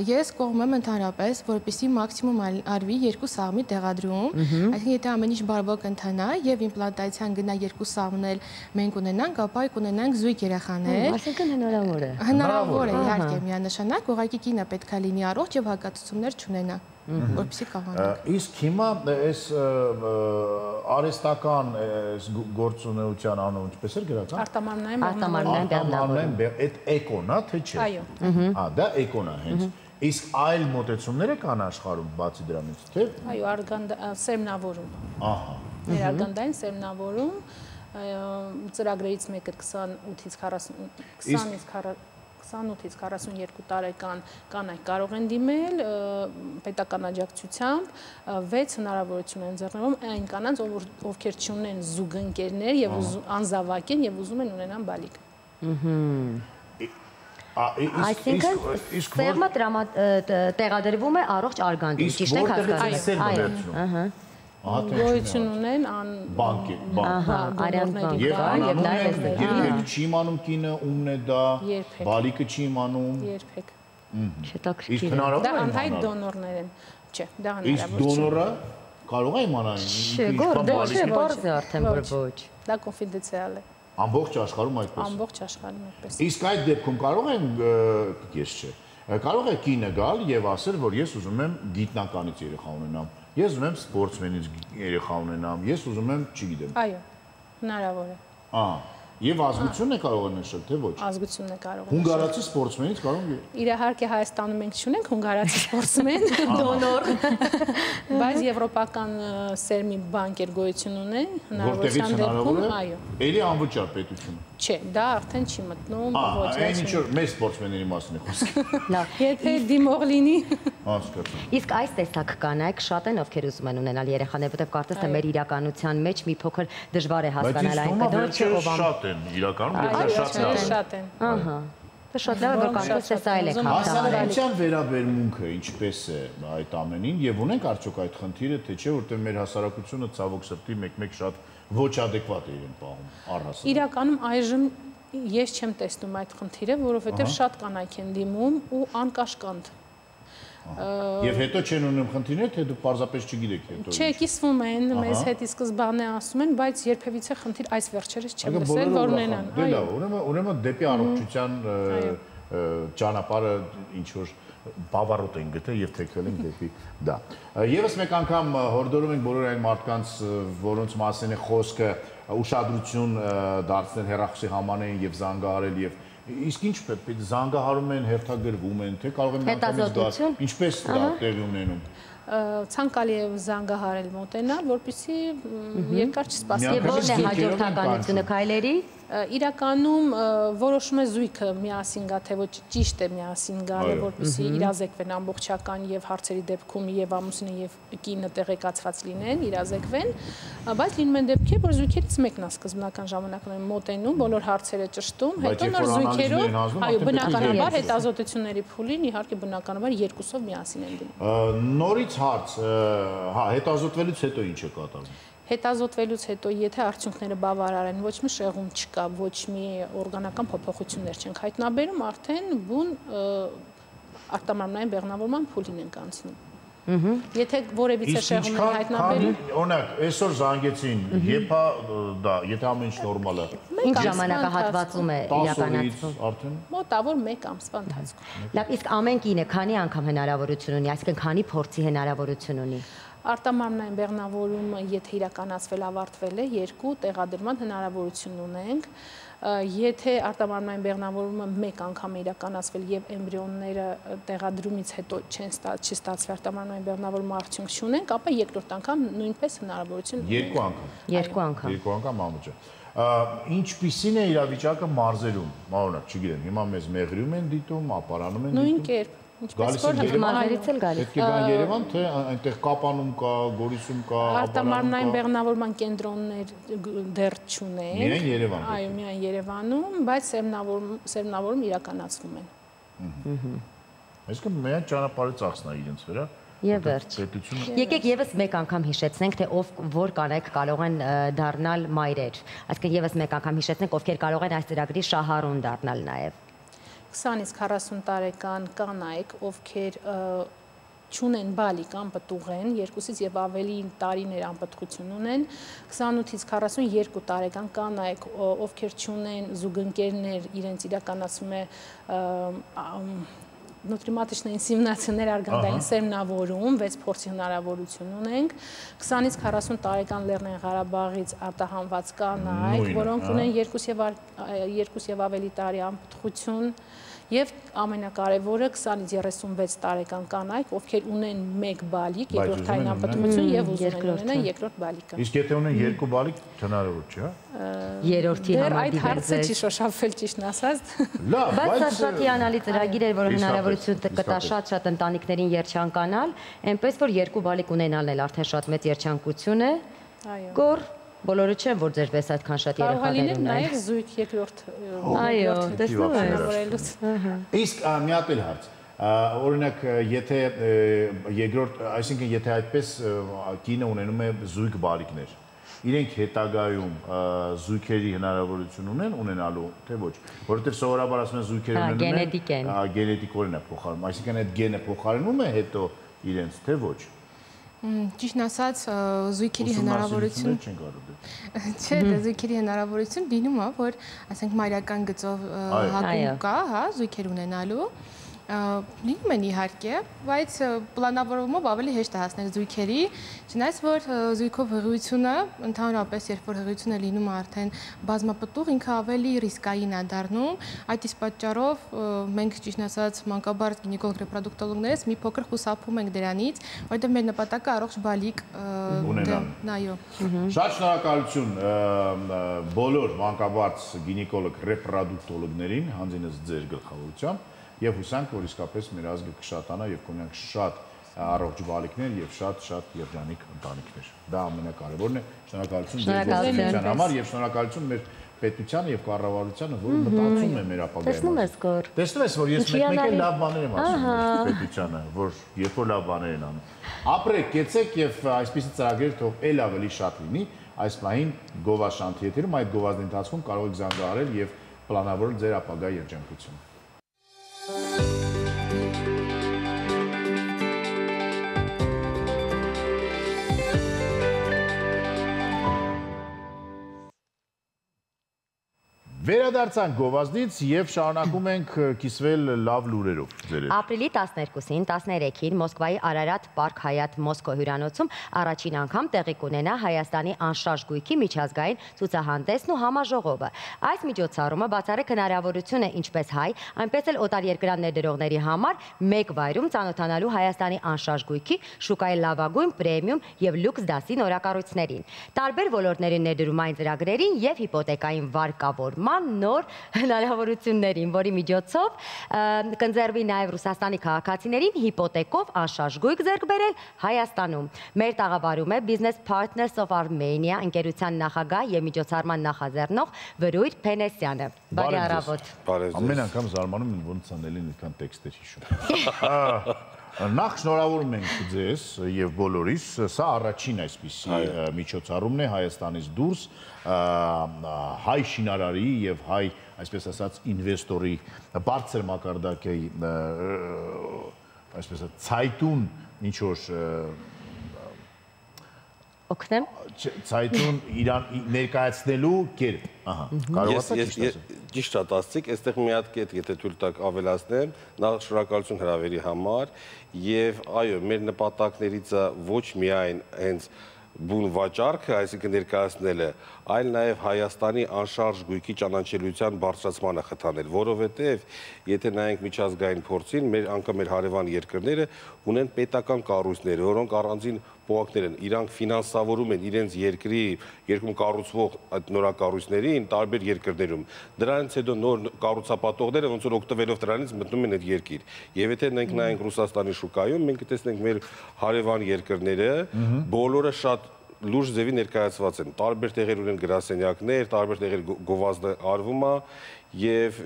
Ես կողմում եմ ընդհանրապես, որպեսզի մաքսիմում արվի 2 սաղմի տեղադրում, այսինքն եթե ամեն ինչ բարվոք ընթանա եւ իմպլանտացիան գնա 2 սաղմն էլ մենք ունենանք, ապա կունենանք զույգ երեխաներ։ Այսինքն հնարավոր է։ Հնարավոր է, իհարկե, միանշանակ, ուղղակի կինը պետք է լինի առողջ եւ հակացություններ չունենա, որպեսզի կաղանանք։ Իսկ հիմա այս արհեստական գործունեության անունը ինչպես էր գրական։ Արտամարմնային այդ էկոնա թե չէ։ Այո։ Դա էկոնա հենց։ Իսկ այլ մոտեցումներ կան աշխարհում բացի դրանից, թե։ Այո, սերմնավորում։ Ահա։ Ներարգանդային սերմնավորում ծրագրերից մեկը 28-ից 42 տարեկան կանայք կարող են դիմել պետական աջակցությամբ 6 հնարավորություն են ձեռնարկում այն կանանց, ովքեր չունեն զուգընկերներ եւ անզավակ են եւ ուզում են ունենան բալիկ։ Այսինքն սերմը տեղադրվում է առողջ արգանդում, ճիշտ եք հասկացել։ Գոյություն ունեն բանկի։ Երբեք չի իմանում կինը ումն է դա, բալիկը չի իմանում։ Երբեք։ Իսկ հնարավոր է դա անհայտ դոնորներ են։ Չէ, դա հնարավոր չէ։ Իսկ դոնորը կարող է իմանալ։ Չէ, բարձ է արդեն որ ոչ։ Դա կոնֆիդենցիալ է։ Ամբողջ աշխարհում այդպես։ Ամբողջ աշխարհում այդպես։ Իսկ այդ դեպքում կարող են, ես չէ, կարող է կինը գալ եւ ասել, որ ես ուզում եմ գիտնականից երեխա ունենամ, ես ուզում եմ սպորտսմենից երեխա ունենամ, ես ուզում եմ, չգիտեմ։ Այո, հնարավոր է։ Եվ ազգությունն է կարող է նշել, թե ոչ։ Ազգությունն է կարող է։ Հունգարացի սպորտսմենից կարող է։ Իրահարկե Հայաստանում մենք չունենք հունգարացի սպորտսմեն, դոնոր, բայց եվրոպական սերմի բանկեր գոյություն ունեն, հնարավորության դեպքում, այո։ Էլի անվճար պետությունը։ Չէ, դա արդեն չի մտնում ոչ այն ինչ որ մեր սպորտսմենների մասին է խոսքը։ Լավ, եթե դիմող լինի։ Իսկ այս տեսակ կանայք շատ են ովքեր ուզում են ունենալ երեխաներ, որտեղ կարծես թե մեր իրականության մեջ մի փոքր դժվար է հասկանալ այն կդորջը, ով շատ են իրականում, շատ են։ Ահա։ Դա շատ լավ է, որ կարծես թե սա էլ է հասարակության վերաբերմունքը ինչպես է այդ ամենին եւ ունենք արդյոք այդ խնդիրը, թե չէ, որտեղ մեր հասարակությունը ցավոք սրտի մեկ-մեկ շատ ոչ ադեկվատ է իրեն պահում առհասարակ։ Իրականում այժմ ես չեմ տեսնում այդ խնդիրը, որովհետեւ շատ կանայք են դիմում ու անկաշկանդ։ Եվ հետո չեն ունում խնդիրներ, թե դուք պարզապես չգիտեք հետո։ Չէ, կիսվում են, մեզ հետ ի սկզբանե ասում են, բայց երբևիցե խնդիր այս վերջերս չեմ լսել, որ ունենան։ Այո, ուրեմն դեպի առողջության ճանապարհը ինչ որ բավարարոտ են գտել եւ թեքվել են դեպի դա։ Եվս մեկ անգամ հորդորում ենք բոլոր այն մարդկանց, որոնց մասին է խոսքը, ուշադրություն դարձնել հեռախոսի համանեն եւ զանգահարել եւ Իսկ ինչ պետք է զանգահարում են, հերթագրվում են, թե կարող են միանգամից գալ, ինչպես դա տեղի ունենում։ Ցանկալի է զանգահարել մոտենալ, որպեսզի երկար չսպասի։ Եվ ո՞րն է հաջորդականությունը քայլերի։ Իրականում որոշում է զույգը միասին գա, թե ոչ ճիշտ է միասին գալը, որպեսզի իրազեկվեն ամբողջական եւ հարցերի դեպքում եւ ամուսինը եւ կինը տեղեկացված լինեն, իրազեկվեն, բայց լինում են դեպքեր, որ զույգերից մեկն է սկզբնական ժամանակներում մոտենում, բոլոր հարցերը ճշտում, հետո նոր զույգերով, այո, բնականաբար հետազոտությունների փուլին իհարկե բնականաբար երկուսով միասին են գնում։ Նորից հարց, հա, հետազոտվելուց հետո ինչ է կատարվում։ Հետազոտվելուց հետո, եթե արդյունքները բավարար են, ոչ մի շեղում չկա, ոչ մի օրգանական փոփոխություններ չենք հայտնաբերում, արդեն բուն արտամարմնային բեղմնավորման փուլին ենք անցնում։ Եթե որևիցե շեղում են հայտնաբերում, օրինակ, այսօր զանգեցին, երբ դա, եթե ամեն ինչ նորմալ է։ Ինչ ժամանակահատվածում է իրականացվում։ Արդեն մոտավոր 1 ամսվա ընթացքում։ Լավ, իսկ ամեն կինը քանի անգամ հնարավորություն ունի, այսինքն քանի փորձի հնարավորություն ունի։ Արտամարմնային բեղմնավորումը, եթե իրականացվել ավարտվել է, 2 տեղադրման հնարավորություն ունենք։ Եթե արտամարմնային բեղմնավորումը 1 անգամ է իրականացվել եւ էմբրիոնները տեղադրումից հետո չի ստացվել արտամարմնային բեղմնավորումը արդյունք չունենք, ապա երկրորդ անգամ նույնպես հնարավորություն ունենք։ 2 անգամ։ 2 անգամ ամուջը։ Ինչպիսին է իրավիճակը մարզերում, օրինակ, չգիտեմ, հիմա մեզ Մեղրիում են դիտում, Ապարանում են դիտում։ Նույն կերպ։ Գալիս են մարզերից էլ գալիս։ Պետք է գան Երևան, թե այնտեղ Կապանում կա, Գորիսում կա, Արտամարմնային բեղմնավորման կենտրոններ դեռ չունենք։ Միայն Երևանում։ Այո, միայն Երևանում, բայց սերմնավորում իրականացվում են։ Այսինքն միայն ճանապարհը ծախսն է իրենց վրա։ Եվ վերջ։ Եկեք եւս մեկ անգամ հիշեցնենք, թե որ կանայք կարող են դառնալ մայրեր։ Այսինքն եւս մեկ անգամ հիշեցնենք, ովքեր կարող են այս ծրագրի շահառուն դառնալ նաեւ։ 20-ից 40 տարեկան կանայք, ովքեր չունեն բալիկ, անպտուղ են, 2-ից եւ ավելի տարիներ անպտղություն ունեն, 28-ից 42 տարեկան կանայք, ովքեր չունեն զուգընկերներ, իրենց իրականացում է նոտրիմատիչնային ինսեմինացիաներ արգանդային սերմնավորում, 6 փորձի հնարավորություն ունենք, 20-ից 40 տարեկան Լեռնային Ղարաբաղից արտահանված կանայք, որոնք ունեն 2 եւ ավելի տարի անպտղություն, եւ ամենակարևորը 20-ից 36 տարեկան կանայք, ովքեր ունեն 1 բալիկ, երկրորդային անպտղություն եւ ուզում ունեն երկրորդ բալիկը։ Իսկ եթե ունեն 2 բալիկ, հնարավոր չէ, հա։ Երրորդի համար այդ հարցը չի շոշափվել ճիշտն ասած։ Լավ, բայց սա շատ հիանալի ծրագիր էր, որը հնարավորություն կտա շատ ընտանիքներին երջանկանալ, այնպես որ 2 բալիկ ունենալն էլ արդեն շատ մեծ երջանկություն է։ Այո։ Գոր բոլորը չեն, որ ձեր պես այդքան շատ երեխաներ ունեն։ Նաև զույգ երկրորդ։ Այո, տեսնում ես։ Իսկ մի հատ էլ հարց։ Օրինակ, եթե երկրորդ, այսինքն եթե այդպես կինը ունենում է զույգ բալիկներ, իրենք հետագայում զույգերի հնարավորություն ունեն ունենալու, թե ոչ, որովհետև սովորաբար ասում են զույգեր ունենում են, գենետիկորեն է փոխարինում, այսինքն այդ գենը փոխարինում է հետո իրենց, թե ոչ։ Ճիշտն ասած, զույգերի հնարավորություն չէ, զույգերի հնարավորություն լինում է, որ ասենք մայրական գծով հակում կա, հա, զույգեր ունենալու, լինում են իհարկե, բայց պլանավորումով ավելի հեշտ է հասնել զույգերի, չնայած որ զույգով հղիությունը, ընդհանրապես երբ որ հղիությունը լինում է արդեն բազմապտուղ, ինքը ավելի ռիսկային է դառնում, այդ իսկ պատճառով մենք ճիշտն ասած մանկաբարձ գինեկոլոգ ռեպրոդուկտոլոգներից մի փոքր խուսափում ենք դրանից, որովհետև մեր նպատակը առողջ բալիկ ունենալն, այո։ Շատ շնորհակալություն բոլոր մանկաբարձ գինեկոլոգ ռեպրոդուկտոլոգներին, հանձինս ձեր գլխավորությամբ եւ հուսանք, որ իսկապես մեր ազգը կշատանա եւ կունենանք շատ առողջ բալիկներ եւ շատ երջանիկ ընտանիքներ։ Դա ամենակարևորն է։ Շնորհակալություն ձեր գործունեության համար եւ շնորհակալություն մեր պետությանը եւ կառավարությանը, որը մտածում է մեր ապագայի մասին։ Տեսնում ես, որ ես մեկ-մեկ էլ լավ բաներ եմ ասում պետությանը, որ երբ որ լավ բաներ են անում։ Ապրեք, կեցեք եւ այսպիսի ծրագրեր թող ել ավելի շատ լինի։ Այս պահին գովաշանթի եթերում այդ գովազդի ընթացքում կարող եք զանգահարել եւ պլանավորել ձեր ապագա երջանկությունը։ Վերադարձանք գովազդից եւ շարունակում ենք կիսվել լավ լուրերով ձերհետ։ Ապրիլի 12-ին, 13-ին Մոսկվայի Արարատ Պարկ Հայաթ Մոսկո հյուրանոցում առաջին անգամ տեղի կունենա Հայաստանի անշարժ գույքի միջազգային ցուցահանդեսն ու համաժողովը։ Այս միջոցառումը բացառիկ հնարավորություն է ինչպես հայ, այնպես էլ օտարերկրյա ներդրողների համար մեկ վայրում ծանոթանալու Հայաստանի անշարժ գույքի շուկայի լավագույն պրեմիում եւ լյուքս դասի նորակառույցներին, տարբեր ոլորտների ներդրումային ծրագրերին եւ հիպոթեկային վարկավորման նոր հնարավորություններին, որի միջոցով կընձեռվի նաև Ռուսաստանի քաղաքացիներին հիպոթեկով անշարժ գույք ձեռք բերել Հայաստանում։ Մեր տաղավարում է Business Partners of Armenia ընկերության նախագահ եւ միջոցառման նախաձեռնող Վրույր Փենեսյանը։ Բարի առավոտ։ Ամեն անգամ զարմանում եմ ոնց անելին այդքան տեքստեր հիշում։ Նախ շնորհավորում ենք ձեզ եւ բոլորիս, սա առաջին այսպիսի միջոցառումն է Հայաստանից դուրս հայ շինարարի եւ հայ, այսպես ասած, ինվեստորի բարձր մակարդակի այսպես ասած ցայտուն ինչ որ օգնեմ ցայտուն իրան ներկայացնելու կերպ, ահա, կարող եք ճիշտ է ասացիք, այստեղ մի հատ կետ, եթե թույլ տաք ավելացնեմ, նախ շնորհակալություն հրավերի համար եւ այո, մեր նպատակներից է ոչ միայն հենց բուն վաճառքը, այսինքն ներկայացնելը, այլ նաև Հայաստանի անշարժ գույքի ճանաչելիության բարձրացմանը խթանել, որովհետև եթե նայենք միջազգային փորձին, անգամ մեր հարևան երկրները ունեն պետական կառույցներ, որոնք առանձին պոակներ են, իրանք ֆինանսավորում են իրենց երկրում կառուցվող այդ նորակառույցներին տարբեր երկրներում։ Դրանից հետո նոր կառուցապատողները ոնց որ օգտվելով դրանից մտնում են այդ երկիր։ Եվ եթե նայենք Ռուսաստանի շուկայում, մենք կտեսնենք մեր հարևան երկրները, բոլորը շատ լուրջ ձևի ներկայացված են, տարբեր տեղեր ունեն գրասենյակներ, տարբեր տեղեր գովազդը արվում է եւ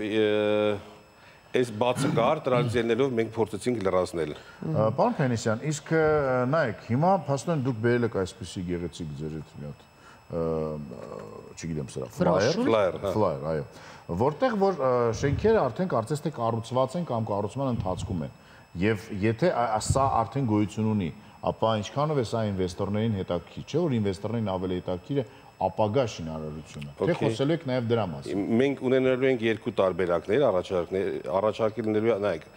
այս բացակար դրանից ելնելով մենք փորձեցինք լրացնել։ Պարոն Փենեսյան, իսկ նայեք, հիմա փաստորեն դուք բերել եք այսպիսի գեղեցիկ ձեր հետ մի հատ, չգիտեմ սրա, ֆլայեր, այո, որտեղ որ շենքերը արդեն կարծես թե կառուցված են կամ կառուցման ընթացքում են, եւ եթե սա արդեն գոյություն ունի, ապա ինչքանով է սա ինվեստորներին հետաքրքիր, չէ՞ որ ինվեստորներին ավելի հետաքրքիր է ապագա շինարարությունը։ Թե խոսելու եք նաև դրա մասին։ Մենք ունենալու ենք երկու տարբերակներ, առաջարկելու նայեք,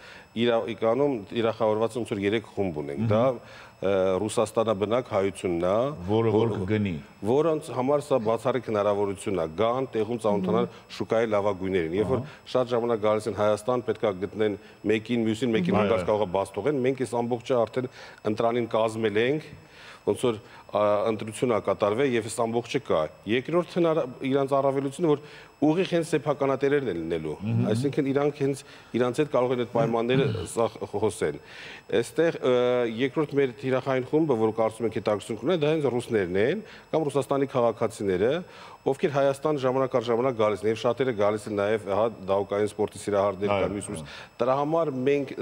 իրականում իրախավորված ոնց որ 3 խումբ ունենք։ Դա Ռուսաստանաբնակ հայությունն է, որը կգնի, որոնց համար սա բացառիկ հնարավորություն է, գան տեղում ծանոթանալ շուկայի լավագույններին։ Երբ որ շատ ժամանակ գալիս են Հայաստան, պետք է գտնեն մեկին, մյուսին, մեկին հանգած կարող է բաց թողեն, մենք այս ամբողջը արդեն ընտրանին կազմել ենք, ոնց որ ընտրություն է կատարվել եւ այս ամբողջը կա։ Երկրորդ իրանց առավելությունը, որ ուղիղ հենց սեփականատերերն են լինելու, այսինքն իրանք հենց իրանց հետ կարող են այդ պայմանները խոսեն։ Այստեղ երկրորդ մեր թիրախային խումբը, որ կարծում ենք հետաքրքրություն ունեն, դա հենց ռուսներն են կամ Ռուսաստանի քաղաքացիները, ովքեր Հայաստան ժամանակ առ ժամանակ գալիս են եւ շատերը գալիս են նաեւ դահուկային սպորտի սիրահարներ կամ մյուս։ Դրա համար մենք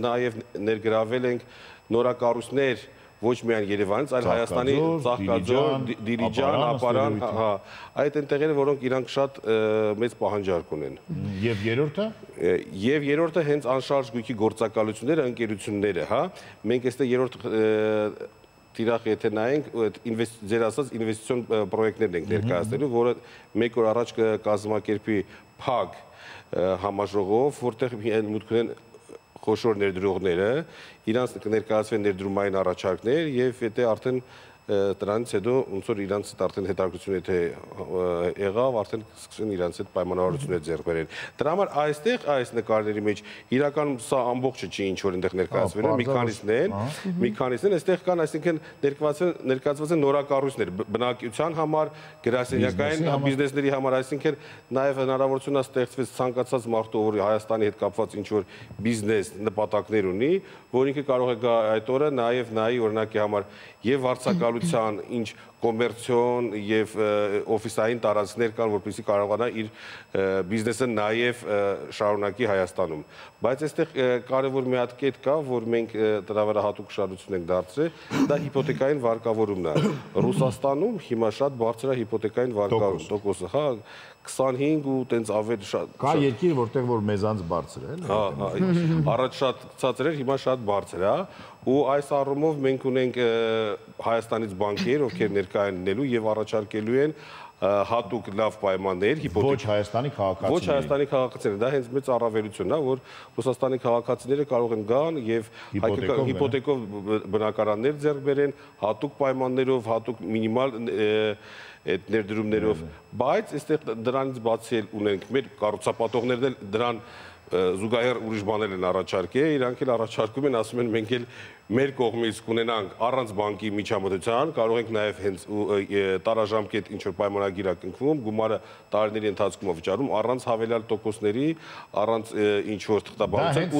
նաեւ ներգրավել ենք նորակառույցներ ոչ միայն Երևանից, այլ Հայաստանի Ծաղկաձոր, Դիլիջան, Ապարան, այդ են տեղերը, որոնք իրանք շատ մեծ պահանջարկ ունեն։ Եւ երրորդը։ Եվ երրորդը հենց անշարժ գույքի գործակալությունները, ընկերությունները, հա։ Մենք այստեղ երրորդ տիրախ եթե նայենք, ձեր ասած ինվեստիցիոն պրոյեկտներն ենք ներկայացնելու, որը մեկ օր առաջ կկազմակերպի ՓԱԳ համաժողով, որտեղ մուտք ունեն խոշոր ներդրողները, իրանց կներկայացվեն ներդրումային առաջարկներ եւ եթե արդեն դրանից հետո ոնց որ իրանց արդեն հետաքրքրություն եթե եղավ, արդեն սկսեն իրանց հետ պայմանավորություններ ձեռք բերել։ Դրա համար այստեղ այս նկարների մեջ իրականում սա ամբողջը չի ինչ որ այնտեղ ներկայացվել է, մի քանիսն են, այստեղ կան, այսինքն ներկայացված են նորակառույցներ բնակության համար, գրասենյակային բիզնեսների համար, այսինքն նաև հնարավորություն է ստեղծվել ցանկացած մարդու, որ Հայաստանի հետ կապված ինչ որ բիզնես նպատակներ ունի, որ ինքը կարող է գա այդ օրը նաև նայի օրինակի համար եւ վարձակալության ինչ կոմերցիոն եւ օֆիսային տարածքներ կան, որպեսզի կարողանա իր բիզնեսը նաեւ շարունակի Հայաստանում։ Բայց այստեղ կարևոր մի հատ կետ կա, որ մենք դրա վրա հատուկ ուշադրություն ենք դարձրել, դա հիպոթեկային վարկավորումն է։ Ռուսաստանում հիմա շատ բարձր է հիպոթեկային վարկավորում տոկոսը, հա, 25 ու տենց ավելի շատ։ Կա երկիր, որտեղ որ մեզանց բարձր է, հա, առաջ շատ ցածր էր, հիմա շատ բարձր է, ու այս առումով մենք ունենք Հայաստանից բանկեր, ովքեր ներկայ են լինելու եւ առաջարկելու են հատուկ լավ պայմաններ, ոչ Հայաստանի քաղաքացիների։ Ոչ Հայաստանի քաղաքացիները, դա հենց մեծ առավելությունն է, որ Ռուսաստանի քաղաքացիները կարող են գան եւ հիպոթեկով բնակարաններ ձեռք բերեն, հատուկ պայմաններով, հատուկ մինիմալ այդ ներդրումներով, բայց այստեղ դրանից բացի ունենք մեր կառուցապատողներն էլ դրան զուգահեռ ուրիշ բաներ են առաջարկել, իրանք էլ առաջարկում են, ասում են մենք էլ մեր կողմից կունենանք առանց բանկի միջամտության, կարող ենք նաև հենց տարաժամկետ ինչ-որ պայմանագիր կնքվում, գումարը տարիների ընթացքում վճարում, առանց հավելյալ տոկոսների, առանց ինչ-որ թղթաբանության,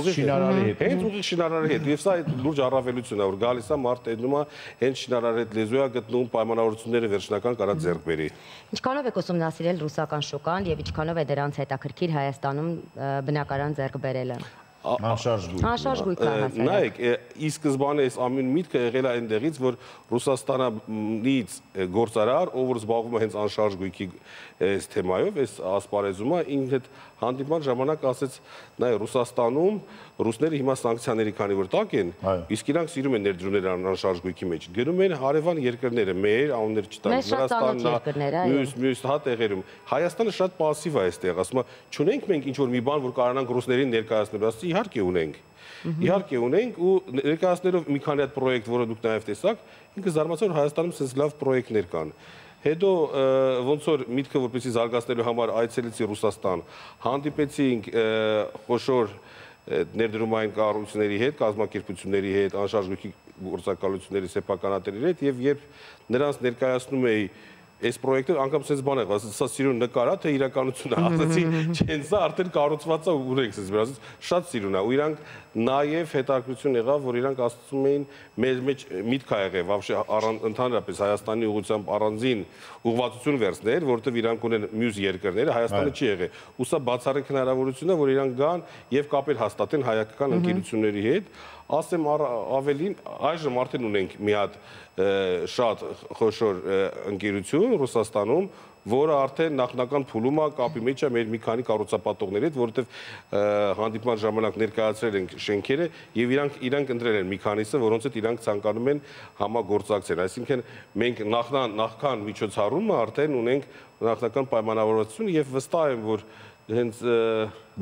ուղիղ շինարարի հետ, եւ սա լուրջ առավելություն է, որ գալիս է մարդ տենում է, հենց շինարարի հետ լեզու է գտնում պայմանավորությունները վերջնական կարա ձեռք բերի։ Ինչքանով եք ուսումնասիրել ռուսական շուկան եւ ինչքանով է դրանց հետաքրքիր Հայաստանում բնակարան ձեռք բերելը։ Անշարժ գույք է հասել։ Նայեք, ի սկզբանե այս ամեն միտքը եղել է այնտեղից, որ Ռուսաստանից գործարար, ով որ զբաղվում է հենց անշարժ գույքի այս թեմայով, այս ասպարեզումը, ինքն հետ հանդիպման ժամանակ ասեց, նայ Ռուսաստանում ռուսները հիմա սանկցիաների քանի որ տակ են, իսկ իրանք սիրում են ներդրումներ անշարժ գույքի մեջ։ Գնում են հարևան երկրները, մեր անուններ չտան, Վրաստանն, մյուս հա տեղերում։ Հայաստանը շատ пассив է այստեղ, ասում է, չունենք մենք ինչ որ մի բան, որ կարողանանք ռուսներին ներկայացնել, ասի իհարկե ունենք։ Իհարկե ունենք ու ներկայացնելով մի քանի հատ պրոյեկտ, որը դուք նաև տեսաք, ինքը զարմացա որ Հայաստանում sense լավ պրոյեկտներ կան։ Հետո ոնց որ միտքը որպեսզի զարգացնելու համար այցելեցի Ռուսաստան, հանդիպեցինք խոշոր ներդրումային կառույցների հետ, կազմակերպությունների հետ, անշարժ գույքի գործակալությունների սեփականատերերի հետ եւ երբ նրանց ներկայացնում էի այս պրոյեկտը անգամ sense բան է, ասած սա սիրուն նկար է, թե իրականություն է, ասացի, չեն սա արդեն կառուցված է ու ունենք sense, ասած շատ սիրուն է ու իրանք նաև հետաքրություն եղավ, որ իրանք ասում էին մեր մեջ միտք է եղել, вообще ընդհանրապես Հայաստանի ուղղությամբ առանձին ուղղվածություն վերցնել, որովհետև իրանք ունեն մյուս երկրները, Հայաստանը չի եղել։ Ու սա բացառիկ հնարավորություն է, որ իրանք գան եւ կապեր հաստատեն հայկական ընկերությունների հետ, ասեմ ավելին, այժմ արդեն ունենք մի հատ շատ խոշոր ընկերություն Ռուսաստանում, որը արդեն նախնական փուլում է կապի մեջ է մեր մի քանի կառուցապատողների հետ, որովհետև հանդիպման ժամանակ ներկայացրել են շենքերը եւ իրանք ընտրել են մի քանիսը, որոնց հետ իրանք ցանկանում են համագործակցել։ Այսինքն մենք նախքան միջոցառումը արդեն ունենք նախնական պայմանավորվածություն եւ վստահ եմ, որ հենց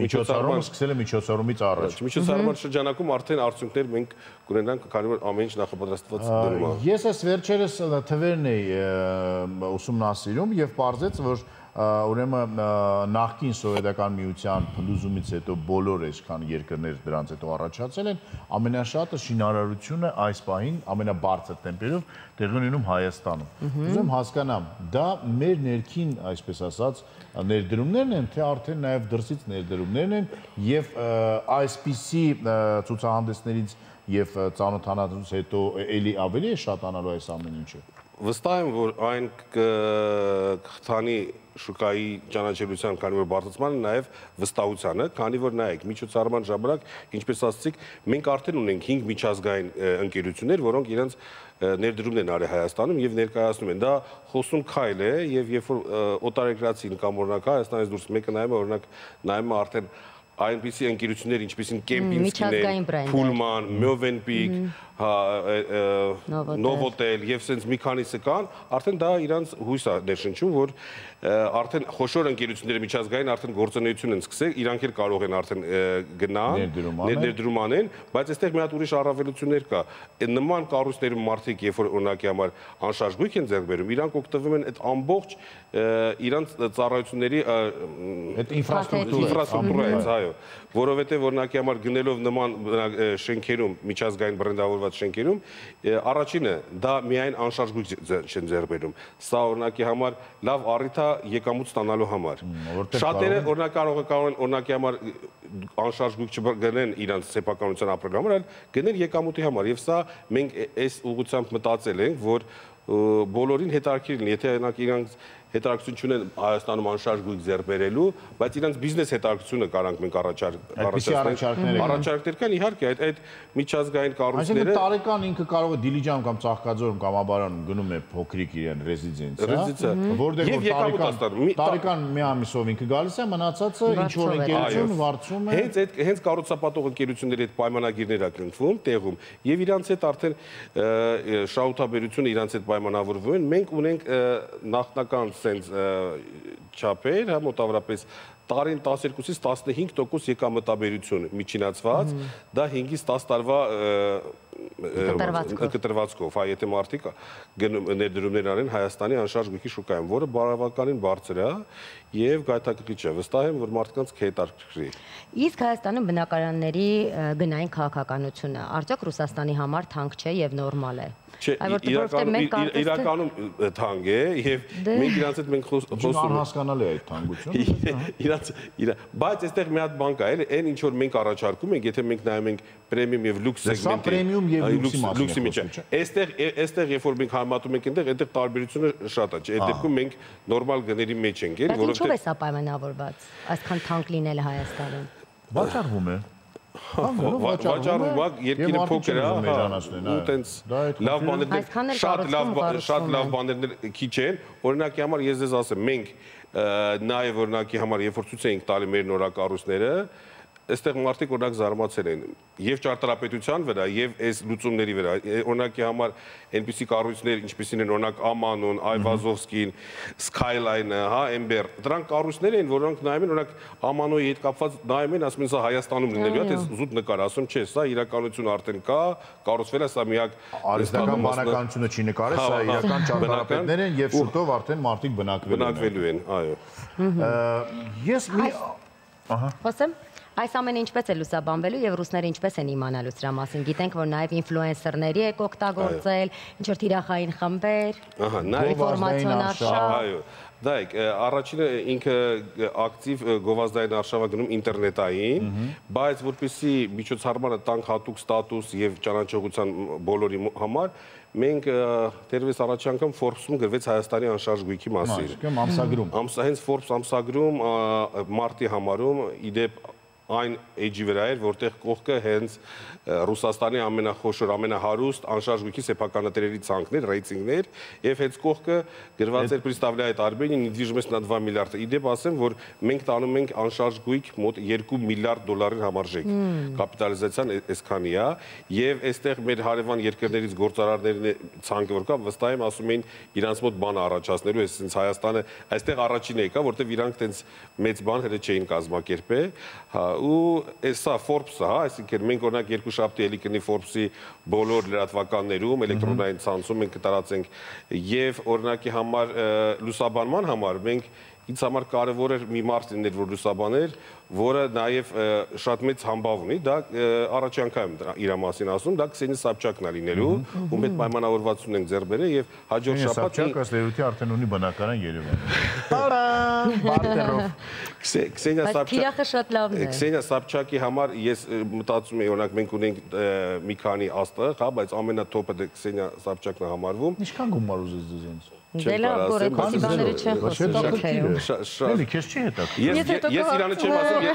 միջոցառումը սկսել է միջոցառումից առաջ։ Միջոցառման շրջանակում արդեն արդյունքներ մենք կունենանք, քանի որ ամեն ինչ նախապատրաստված դնում է։ Ես այս վերջերս թվերն էի ուսումնասիրում եւ պարզեց, որ ուրեմն նախկին սովետական միության փլուզումից հետո բոլոր այսքան երկրներ դրանց հետո առաջացել են, ամենաշատը շինարարությունը այս պահին ամենաբարձր տեմպերով տեղի ունենում Հայաստանում։ Ուզում հասկանամ, դա մեր ներքին, այսպես ասած, ներդրումներն են, թե արդեն նաև դրսից ներդրումներն են եւ այսպիսի ցուցահանդեսներից եւ ծանոթանալուց հետո էլի ավելի է շատանալու այս ամեն ինչը։ Վստահ եմ, որ այն կխթանի շուկայի ճանաչելիության, քանի որ բարձրացմանը նաև վստահությանը, քանի որ նայեք, միջոցառման ժամանակ, ինչպես ասացիք, մենք արդեն ունենք 5 միջազգային ընկերություններ, որոնք իրենց ներդրումն են արել Հայաստանում եւ ներկայացնում են։ Դա խոսուն քայլ է եւ երբ որ օտարերկրացին կամ օրինակ Հայաստանից դուրս մեկը նայում է, օրինակ նայում է արդեն այնպիսի ընկերություններ, ինչպես են Կեմպինսկիներ, Pullman, Movenpick, Novotel եւ sense մի քանիսը կան, արդեն դա իրանց հույս է ներշնչում, որ արդեն խոշոր ընկերությունները միջազգային արդեն գործունեություն են սկսել, իրանք էլ կարող են արդեն գնալ, ներդրում անեն, բայց այստեղ մի հատ ուրիշ առավելություններ կա։ Նման կառույցներում մարդիկ, երբ որ օրինակի համար անշարժ գույք են ձեռք բերում, իրանք օգտվում են այդ ամբողջ իրանց ծառայությունների այդ ինֆրաստրուկտուրայից, այո, որովհետեւ օրինակի համար գնելով նման շենքերում, միջազգային բրենդավորված շենքերում, առաջինը դա միայն անշարժ գույք չեն ձեռք բերում։ Սա օրինակի համար լավ առիթ է եկամուտ ստանալու համար։ Շատերը օրինակ կարող են օրինակի համար անշարժ գույք չգնեն իրանց սեփականության ապրելու համար, այլ գնեն եկամուտի համար։ Եվ սա մենք այս ուղղությամբ մտածել ենք, որ բոլորին հետաքրքիր լինի, եթե իրանք հետաքրքրություն չունեն Հայաստանում անշարժ գույք ձեռք բերելու, բայց իրանց բիզնես հետաքրքրությունը կարանք մենք առաջարկներ կան, իհարկե այդ միջազգային կառույցները։ Այսինքն տարեկան ինքը կարող է Դիլիջանում կամ Ծաղկաձորում կամ Աբարանում գնում է փոքրիկ իրեն ռեզիդենցիա, որտեղ տարեկան մի ամիսով ինքը գալիս է, մնացածը ինչ որ ընկերություն վարձում է։ Հենց կառուցապատող ընկերությունների հետ պայմանագիրներ ա կնքվում տեղում եւ իրանց հետ արդեն շահութաբերությունը իրանց հետ պայմանավորվում են։ Մենք ունենք նախնական սենց չափեր, հա, մոտավորապես տարին 12-ից 15% եկամտաբերություն միջինացված, դա 5-ից 10 տարվա կտրվածքով, հա, եթե մարդիկ ներդրումներ անեն Հայաստանի անշարժ գույքի շուկայում, որը բավականին բարձր է եւ գայթակղիչ է, վստահ եմ, որ մարդկանց կհետաքրքրի։ Իսկ Հայաստանում բնակարանների գնային քաղաքականությունը արդյոք Ռուսաստանի համար թանկ չէ եւ նորմալ է։ Իրականում թանկ է եւ մենք իրանց հետ մենք խոսում ենք անհասկանալի է այդ թանկությունը։ Բայց այստեղ մի հատ բան կա, այն ինչ որ մենք առաջարկում ենք, եթե մենք նայում ենք պրեմիում եւ լյուքս սեգմենտի, սա պրեմիում եւ լյուքսի մեջ։ Այստեղ երբ որ մենք համատում ենք այնտեղ տարբերությունը շատ է, չէ՞։ Այդ դեպքում մենք նորմալ գների մեջ ենք, որովհետեւ ինչու է սա պայմանավորված, այսքան թանկ լինելը Հայաստանում։ Վաճառվում է։ Վաճառում է, երկիրը փոքր է, ու տենց լավ բաներ, շատ լավ բաներ քիչ են, օրինակի համար ես ձեզ ասեմ, մենք նաև օրինակի համար երբ որ ցույց էինք տալի մեր նորակառույցները, այստեղ մարդիկ օրինակ զարմացել են եւ ճարտարապետության վրա եւ այս լուծումների վրա, օրինակի համար այնպիսի կառույցներ ինչպիսին են օրինակ Ամանոն, Այվազովսկին, Skyline-ը, հա, Ember, դրանք կառույցներ են, որոնք նայում են օրինակ Ամանոյի հետ կապված նայում են, ասում են սա Հայաստանում լինելու է, դες զուտ նկար, ասում չէ, սա իրականություն արդեն կա, կառուցվել է, սա միակ արհեստական բանականությունը չի նկարել, սա իրական ճարտարապետներ են եւ շուտով արդեն մարդիկ բնակվելու են, այո։ Ես մի Խոսեմ Այս ամենը ինչպես է լուսաբանվելու եւ ռուսները ինչպես են իմանալու սրա մասին։ Գիտենք, որ նաեւ ինֆլուենսերների եք օգտագործել, ինչ որ թիրախային խմբեր, ինֆորմացիոն արշավ։ Այո, դայք, առաջինը ինքը ակտիվ գովազդային արշավ է գնում ինտերնետային, բայց որպեսզի միջոցառմանը տանք հատուկ ստատուս եւ ճանաչողության բոլորի համար, մենք դերևս առաջ անգամ Forbes-ում գրվեց Հայաստանի անշարժ գույքի մասին։ Ամսագրում։ Հենց Forbes ամսագրում մարտի համարում իդեպ այն էջի վրա էր, որտեղ կողքը հենց Ռուսաստանի ամենախոշոր, ամենահարուստ անշարժ գույքի սեփականատերերի ցանկներ, ռեյտինգներ, եւ հենց կողքը գրված էր представляет Армению недвижимость на 2 միլիարդ։ Իդեպ ասեմ, որ մենք տանում ենք անշարժ գույք մոտ 2 միլիարդ դոլարի համարժեք։ Կապիտալիզացիան այսքանի է, եւ այստեղ մեր հարևան երկրներից գործարարների ցանկը որ կա, վստահ եմ ասում էին իրանց մոտ բան առաջացնելու, այսինքն Հայաստանը այստեղ առաջինը եկա, որտեղ իրանք տենց մեծ բան հենց չէին կազմակերպել, հա ու սա Forbes-ը, հա, այսինքն մենք օրինակ երկու շաբթի էլի կնի Forbes-ի բոլոր լրատվականներում, էլեկտրոնային ցանցում մենք կտարածենք եւ օրինակի համար լուսաբանման համար մենք ինձ համար կարևոր էր մի մարդ լիներ, որ լուսաբաներ, որը նաև շատ մեծ համբավ ունի, դա առաջի անգամ իր մասին ասում, դա Քսենիա Սաբչակն է լինելու, ում հետ պայմանավորվածություն ենք ձեռք բերել եւ հաջորդ շաբաթ Սաբչակը Սերուտի արդեն ունի բնակարան Երևանում։ Տարա, բարտերով։ Քսենիա Սաբչակի համար ես մտածում եմ, օրինակ մենք ունենք մի քանի աստղ, հա, բայց ամենաթոփը դա Քսենիա Սաբչակն է համարվում։ Ինչքան գումար ուզես դու ինձ։ Դելա գորեկոսի բաները չեն խոսում։ Էլի քեզ չի հետաքրքիր։ Ես Իրանը չեմ ասում,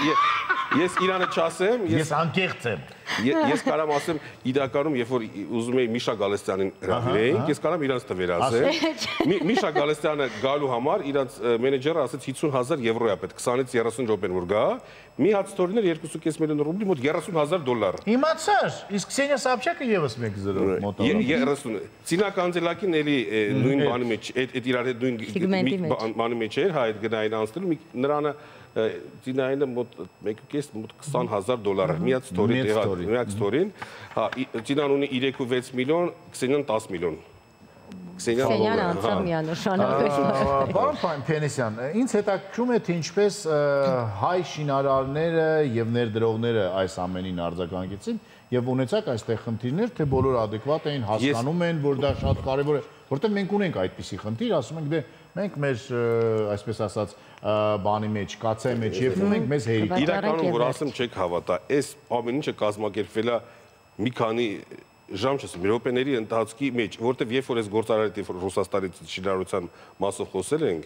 ես Իրանը չասեմ, ես անկեղծ եմ։ Ես կարամ ասեմ, իրականում, երբ որ ուզում էի Միշա Գալստյանին հրավիրեինք, ես կարամ իրանց տվեր ասեմ։ Միշա Գալստյանը գալու համար իրանց մենեջերը ասեց 50,000 եվրո է պետք, 20-ից 30 րոպեն որ գա։ Մի հատ ստորիներ 2.5 միլիոն ռուբլի մոտ 30,000 դոլար։ Իմացար, իսկ Քսենիա Սաբչակը եւս 1-0 մոտավորապես։ 30։ Ցինա Կանձելակին էլի նույն բանի մեջ, այդ իրար հետ նույն բանի մեջ էր, հա, այդ գնային անցնելու նրանը Ցինայինը մոտ 1.5 մոտ 20,000 դոլար է։ Միած ստորի տեղը, միակ ստորին, հա, Ցինան ունի 3.6 միլիոն, Քսենիան 10 միլիոն։ Քսենիան անցավ միանշանակ։ Պարոն Փենեսյան, ինձ հետաքրքրում է թե ինչպես հայ շինարարները եւ ներդրողները այս ամենին արձագանքեցին եւ ունեցաք այստեղ խնդիրներ, թե բոլորը adekvat էին, հասկանում են, որ դա շատ կարեւոր է, որտեղ մենք ունենք այդպիսի խնդիր, ասում ենք դե մենք մեր այսպես ասած բանի մեջ, կացայի մեջ եւ մենք մեզ հերիք։ Իրականում որ ասեմ չեք հավատա, այս ամեն ինչը կազմակերպվել է մի քանի ժամ չասեմ, րոպեների ընթացքի մեջ, որտեվ երբ որ այս գործարարի Ռուսաստանի շինարարության մասով խոսել ենք,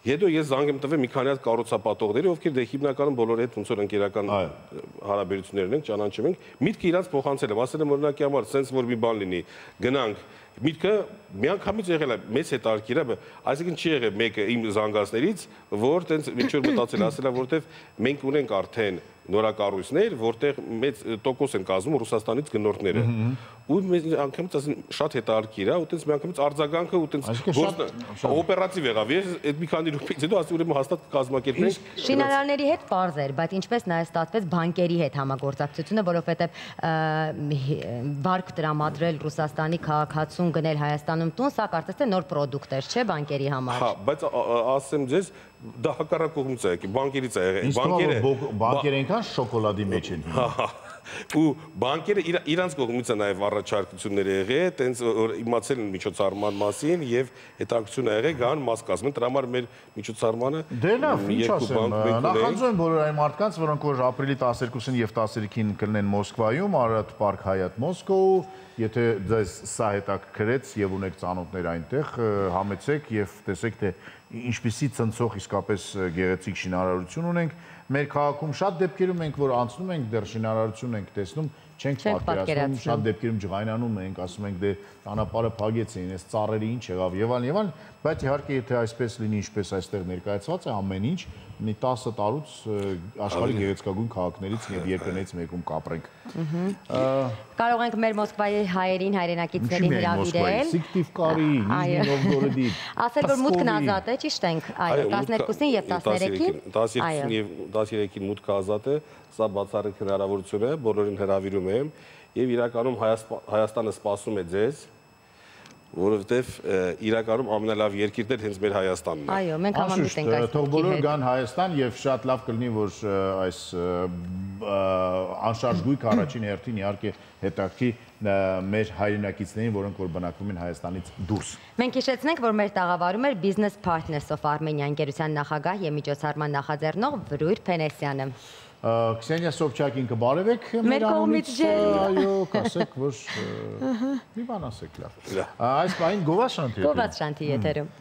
հետո ես զանգ եմ տվել մի քանի հատ կառուցապատողների, ովքեր դե հիմնականում բոլորի հետ ոնց որ ընկերական հարաբերություններ ունենք, ճանաչում ենք, միտքը իրանց փոխանցել եմ, ասել եմ օրինակի համար, sense որ մի բան լինի, գնանք Միտքը միանգամից եղել է մեծ հետաքրքիր է, այսինքն չի եղել մեկը իմ զանգվածներից, որ տենց ինչ որ մտածել ասելա, որովհետև մենք ունենք արդեն նորակառույցներ, որտեղ մեծ տոկոս են կազմում Ռուսաստանից գնորդները։ Ու մեզ անգամից ասեն շատ հետաքրքիր է, ու տենց միանգամից արձագանքը ու տենց օպերատիվ եղավ։ Ես այդ մի քանի րոպեից հետո ասի ուրեմն հաստատ կազմակերպենք։ Շինարարների հետ պարզ էր, բայց ինչպես նաև ստացվեց բանկերի հետ համագործակցությունը, որովհետև վարկ տրամադրել Ռուսաստանի քաղաքացուն գնել Հայաստանում տուն, սա կարծես թե նոր պրոդուկտ էր, չէ՞ բանկերի համար։ Հա, բայց ասեմ ձեզ, դա հակառակ կողմից է եկել, բանկերից է եղել։ Բանկերը այնքան շոկոլադի մեջ են։ Ու բանկերը իրանց կողմից է նաև առաջարկություններ եղել, տենց որ իմացել են միջոցառման մասին եւ հետաքրքրություն ա եղել գան մաս կազմեն, դրա համար մեր միջոցառմանը դե լավ, ինչ ասեմ, նախանձում եմ բոլոր այն մարդկանց, որոնք որ ապրիլի 12-ին եւ 13-ին կլինեն Մոսկվայում, Արարատ Park Hyatt Moscow, եթե ձեզ սա հետաքրքրեց եւ ունեք ծանոթներ այնտեղ, համեցեք եւ տեսեք թե ինչպիսի ցնցող իսկապես գեղեցիկ շինարարություն ունենք։ Մեր քաղաքում շատ դեպքերում ենք, որ անցնում ենք, դեռ շինարարություն ենք տեսնում, չենք պատկերացնում, շատ դեպքերում ջղայնանում ենք, ասում ենք դե ճանապարհը փագեցին, այս ծառերը ինչ եղավ եւ այլն, բայց իհարկե եթե այսպես լինի, ինչպես այստեղ ներկայացված է, ամեն ինչ մի 10 տարուց աշխարհի գեղեցկագույն քաղաքներից եւ երկրներից մեկում կապրենք։ Կարող ենք մեր Մոսկվայի հայերին, հայրենակիցներին հրավիրել։ Սիկտիվկարի, Նիժնի Նովգորոդի։ Ասել որ մուտքն ազատ է, ճիշտ ենք, այո, 12-ին եւ 13-ին։ 12-ին եւ 13-ին մուտքը ազատ է, սա բացառիկ հնարավորություն է, բոլորին հրավիրում եմ եւ իրականում Հայաստանը սպասում է ձեզ, որովհետև իրականում ամենալավ երկիրն էլ հենց մեր Հայաստանն է։ Այո, մենք համամիտ ենք այս թող բոլորը գան Հայաստան եւ շատ լավ կլինի, որ այս անշարժ գույքը առաջին հերթին իհարկե հետաքրքրի մեր հայրենակիցներին, որոնք որ բնակվում են Հայաստանից դուրս։ Մենք հիշեցնենք, որ մեր տաղավարում էր Business Partners of Armenia ընկերության նախագահ եւ միջոցառման նախաձեռնող Վրույր Փենեսյանը։ Քսենիա Սովչակին կբարևեք մեր կողմից ջեր։ Այո, կասեք, որ մի բան ասեք լավ։ Այս բանին գովաս շանթի եթերում։ Գովաս շանթի եթերում։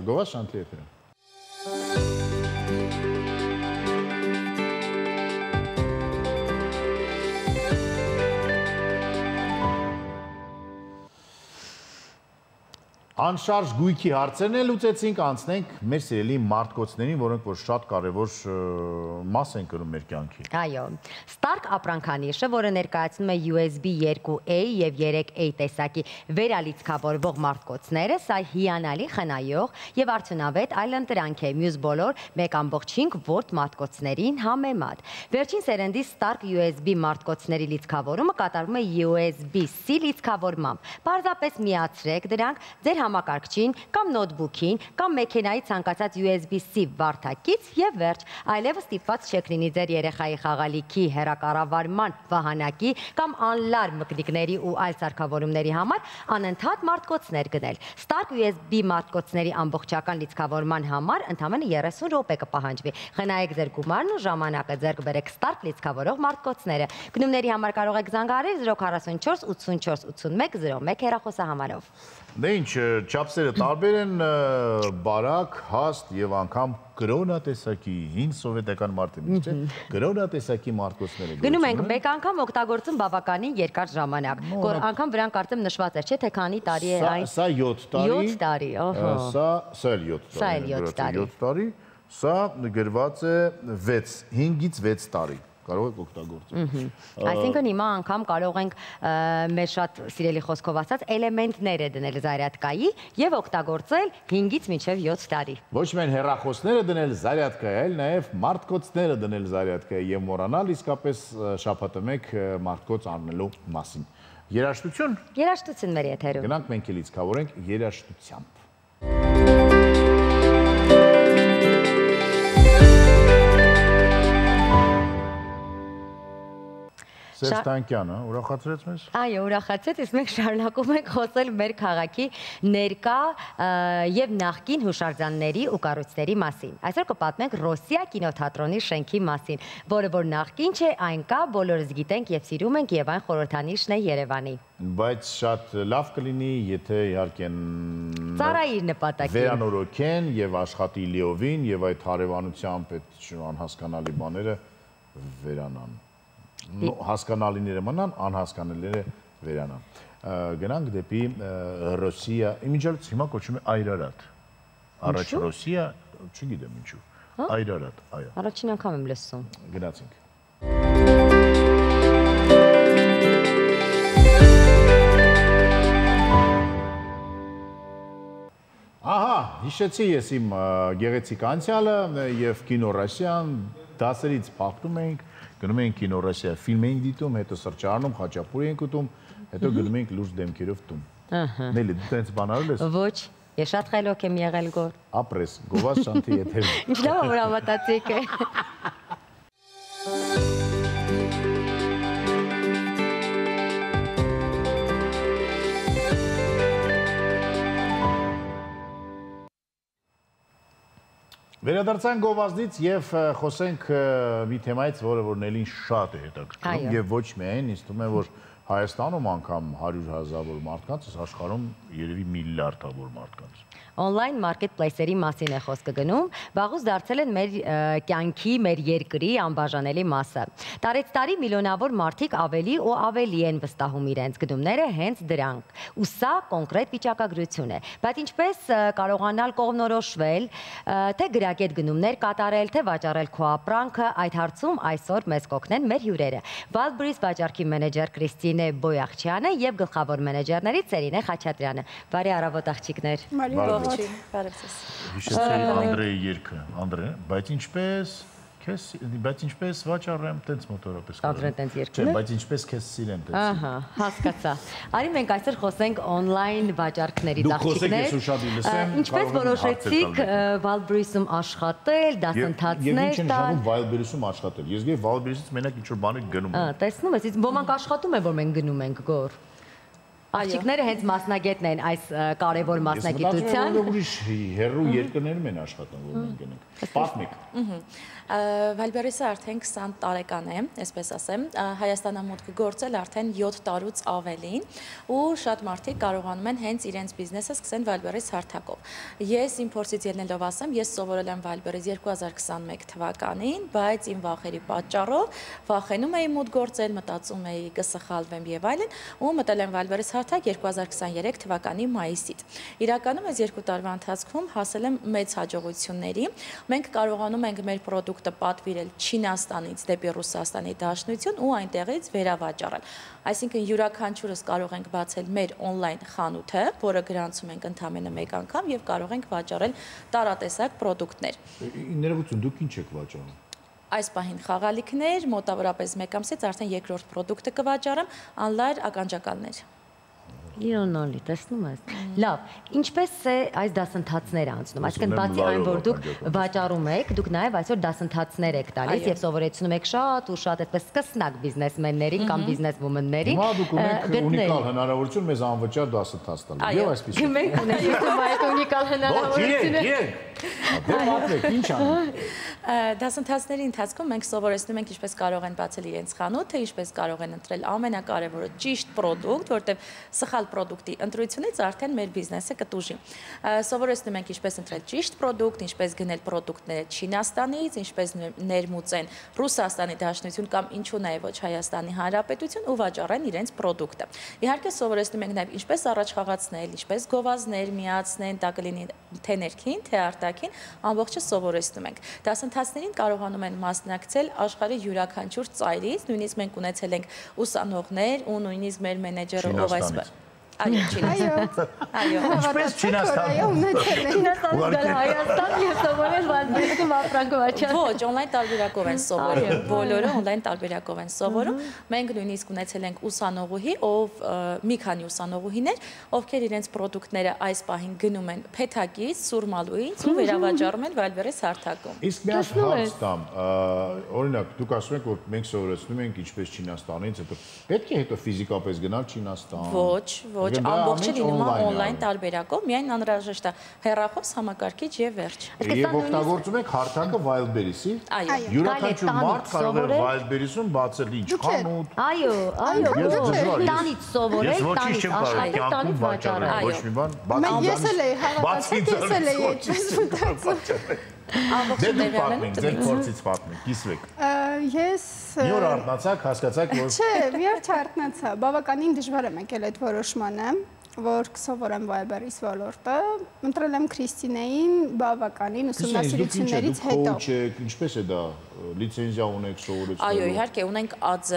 Գովաս շանթի եթերում։ Անշարժ գույքի հարցերն էլ լուծեցինք, անցնենք մեր սիրելի մարդկոցներին, որոնք որ շատ կարևոր մաս են կրում մեր կյանքի։ Այո, Stark ապրանքանիշը, որը ներկայացնում է USB 2A եւ 3A տեսակի վերալիցքավորվող մարդկոցները, սա հիանալի խնայող եւ արդյունավետ այլընտրանք է մյուս բոլոր 1.5 վոլտ մարդկոցներին համեմատ։ Վերջին սերնդի Stark USB մարդկոցների լիցքավորումը կատարվում է USB-C լիցքավորմամբ։ Պարզապես միացրեք դրանք ձեր համակարգչին կամ նոթբուքին կամ մեքենայի ցանկացած USB-C վարդակից եւ վերջ, այլևս ստիպված չեք լինի ձեր երեխայի խաղալիքի հեռակառավարման վահանակի կամ անլար մկնիկների ու այլ սարքավորումների համար անընդհատ մարդկոցներ գնել։ Stark USB մարդկոցների ամբողջական լիցքավորման համար ընդամենը 30 րոպե կպահանջվի։ Խնայեք ձեր գումարն ու ժամանակը, ձեռք բերեք Stark լիցքավորող մարդկոցները։ Գնումների համար կարող եք զանգահարել 044 84 81 01 հեռախոսահամարով։ Դե ինչ, չափսերը տարբեր են, բարակ, հաստ եւ անգամ կրոնա տեսակի, հին սովետական մարդերից, չէ՞, կրոնա տեսակի մարդկոցները։ Գնում ենք մեկ անգամ օգտագործում բավականին երկար ժամանակ։ Անգամ վրան կարծեմ նշված է, չէ՞, թե քանի տարի է այն։ Սա 7 տարի։ 7 տարի, ահա։ Սա էլ 7 տարի։ Սա էլ 7 տարի։ 7 տարի։ Սա գրված է 6, 5-ից 6 տարի։ Կարող եք օգտագործել։ Այսինքն հիմա անգամ կարող ենք մեր շատ սիրելի խոսքով ասած էլեմենտները դնել զարյատկայի եւ օգտագործել 5-ից մինչեւ 7 տարի։ Ոչ միայն հեռախոսները դնել զարյատկայի, այլ նաեւ մարդկոցները դնել զարյատկայի եւ մոռանալ իսկապես շաբաթը մեկ մարդկոց առնելու մասին։ Երաժշտություն։ Երաժշտություն մեր եթերում։ Գնանք մենք էլ լիցքավորենք երաժշտությամբ։ Սերժ Տանկյանը ուրախացրեց մեզ։ Այո, ուրախացեց, իսկ մենք շարունակում ենք խոսել մեր քաղաքի ներկա եւ նախկին հուշարձանների ու կառույցների մասին։ Այսօր կպատմենք Ռոսիա կինոթատրոնի շենքի մասին, որը որ նախկին չէ, այն կա, բոլորս գիտենք եւ սիրում ենք եւ այն խորհրդանիշն է Երևանի։ Բայց շատ լավ կլինի, եթե իհարկե ծառայի նպատակին վերանորոգեն եւ աշխատի լիովին եւ այդ հարևանությամբ այդ անհասկանալի բաները վերանան։ Հասկանալիները մնան, անհասկանալիները վերանան։ Գնանք դեպի Ռոսիա, իմիջիայլոց հիմա կոչվում է Այրարատ։ Առաջ Ռոսիա, չգիտեմ ինչու։ Այրարատ, այո։ Առաջին անգամ եմ լսում։ Գնացինք։ Ահա, հիշեցի ես իմ գեղեցիկ անցյալը եւ Կինո Ռոսիան դասերից փախնում էինք, գնում էինք Կինո Ռոսիա, ֆիլմ էինք դիտում, հետո սրճարանում խաչապուր էինք ուտում, հետո գնում էինք լուրջ դեմքերով տուն։ Նելի, դու տենց բան արել ես։ Ոչ, ես շատ խելոք եմ եղել գոր։ Ապրես, գովազ շանթի եթեր։ Ինչ լավ որ հավատացիք է։ Վերադարձանք գովազդից եւ խոսենք մի թեմայից, որը որ Նելին շատ է հետաքրքրում եւ ոչ միայն, ինձ թվում է, որ Հայաստանում անգամ 100,000 մարդկանց, աշխարհում երևի միլիարդավոր մարդկանց։ Online marketplace-երի մասին է խոսքը գնում, վաղուց դարձել են մեր կյանքի, մեր երկրի անբաժանելի մասը։ Տարեց տարի միլիոնավոր մարդիկ ավելի ու ավելի են վստահում իրենց գնումները հենց դրանք։ Ու սա կոնկրետ վիճակագրություն է։ Բայց ինչպես կարողանալ կողմնորոշվել, թե գրագետ գնումներ կատարել, թե վաճառել քո ապրանքը, այդ հարցում այսօր մեզ կօգնեն մեր հյուրերը։ Wildberries վաճառքի մենեջեր Կրիստինե Բոյախչյանը եւ գլխավոր մենեջերներից Սերինե Խաչատրյանը։ Բարի առավոտ աղջիկներ։ Հիշեցի Անդրեի երգը, Անդրե, բայց ինչպես վաճառեմ, տենց մոտորապես Անդրեն տենց երգն է։ Բայց ինչպես քեզ սիրեմ տենց։ Ահա, հասկացա։ Արի մենք այսօր խոսենք on-line վաճառքներից աղջիկներ։ Ինչպես որոշեցիք Wildberries-ում աշխատել, դասընթացներ տալ։ Եւ ինչ է Wildberries-ում աշխատել։ Ես գիտեմ Wildberries-ից մենակ ինչ որ բաներ գնում եմ։ Տեսնում ես, ոմանք աշխատում են, որ մենք գնում ենք գոր։ Աղջիկները հենց մասնագետն են այս կարևոր մասնագիտության։ Ես մտածում եմ, որ ուրիշ հեռու երկրներում են աշխատում, որ մենք գնենք։ Պատմեք։ Wildberries-ը արդեն 20 տարեկան է, այսպես ասեմ, Հայաստանամուտք գործել արդեն 7 տարուց ավելին ու շատ մարդիկ կարողանում են հենց իրենց բիզնեսը սկսեն Wildberries հարթակով։ Ես իմ փորձից ելնելով ասեմ, ես սովորել եմ Wildberries 2021 թվականին, բայց իմ վախերի պատճառով վախենում էի մուտք գործել, մտածում էի կսխալվեմ եւ այլն, ու մտել եմ Wildberries հարթակ 2023 թվականի մայիսից։ Իրականում այս 2 տարվա ընթացքում հասել եմ մեծ հաջողությունների։ Մենք կարողանում ենք մեր պրոդուկտը պատվիրել Չինաստանից դեպի Ռուսաստանի Դաշնություն ու այնտեղից վերավաճառել։ Այսինքն յուրաքանչյուրս կարող ենք բացել մեր on-line խանութը, որը գրանցում ենք ընդամենը մեկ անգամ եւ կարող ենք վաճառել տարատեսակ պրոդուկտներ։ Ներողություն, դուք ինչ եք վաճառում։ Այս պահին խաղալիքներ, մոտավորապես մեկ ամսից արդեն երկրորդ պրոդուկտը կվաճառեմ, անլայր ականջակալներ։ Իոնոլի, տեսնում ես։ Լավ, ինչպես է այս դասընթացները անցնում։ Այսինքն բացի այն, որ դուք վաճառում եք, դուք նաև այսօր դասընթացներ եք տալիս եւ սովորեցնում եք շատ ու շատ այդպես սկսնակ բիզնեսմեններին կամ բիզնեսվոմեններին։ Հիմա դուք ունեք ունիկալ հնարավորություն մեզ անվճար դասընթաց տալ։ Եվ այսպես։ Մենք ունենք այդ ունիկալ հնարավորությունը։ Ինչ անում։ Դասընթացների ընթացքում մենք սովորեցնում ենք ինչպես կարող են բացել իրենց խանութը, ինչպես կարող են ընտրել ամենակարևորը ճիշտ պրոդուկտ, որտեղ սխալ պրոդուկտի ընտրությունից արդեն մեր բիզնեսը կտուժի։ Սովորեցնում ենք ինչպես ընտրել ճիշտ պրոդուկտ, ինչպես գնել պրոդուկտները Չինաստանից, ինչպես ներմուծեն Ռուսաստանի Դաշնություն կամ ինչու նաև ոչ Հայաստանի Հանրապետություն ու վաճառեն իրենց պրոդուկտը։ Իհարկե սովորեցնում ենք նաև ինչպես առաջ խաղացնել, ինչպես գովազդներ միացնել, դա կլինի թե ներքին, թե արտաքին, ամբողջը սովորեցնում ենք։ Դասընթացներին կարողանում են մասնակցել աշխարհի յուրաքանչյուր ծայրից, նույնիսկ մենք ունեցել ենք ուսանողներ ու նույնիսկ մեր մենեջերը ով այսպես Այո, ինչպես Չինաստանում։ Հայաստան եւ սովորել Wildberries-ում ապրանք վաճառել։ Ոչ, on-line տարբերակով են սովորում։ Բոլորը on-line տարբերակով են սովորում։ Մենք նույնիսկ ունեցել ենք ուսանողուհի, ով մի քանի ուսանողուհիներ, ովքեր իրենց պրոդուկտները այս պահին գնում են Փեթակից, Սուրմալուից ու վերավաճառում են Wildberries հարթակում։ Իսկ մի հարց տամ, օրինակ, դուք ասում եք, որ մենք սովորեցնում ենք ինչպես Չինաստանից, հետո պետք է հետո ֆիզիկապես գնալ Չինաստան։ Ոչ, ամբողջը լինում է on-line տարբերակով, միայն անհրաժեշտ է հեռախոս, համակարգիչ եւ վերջ։ Եւ օգտագործում եք հարթակը Wildberries-ի։ Յուրաքանչյուր մարդ կարող է Wildberries-ում բացել ինչ խանութ։ Այո, տանից սովորել, տանից աշխատել, տանից վաճառել։ Ոչ մի բան, ես էլ էի հավատացել, ես էլ էի այդպես մտածում։ Դե դուք պատմեք, ձեր փորձից պատմեք, կիսվեք։ Ես Մի օր արթնացաք, հասկացաք, որ Չէ, մի օր չարթնացա։ Բավականին դժվար եմ եկել այդ որոշմանը, որ կսովորեմ Viber-ից ոլորտը։ Ընտրել եմ Քրիստինեին բավականին ուսումնասիրություններից հետո։ Ինչպես է դա լիցենզիա ունեք սովորեցնել։ Այո, իհարկե, ունենք ԱԶ,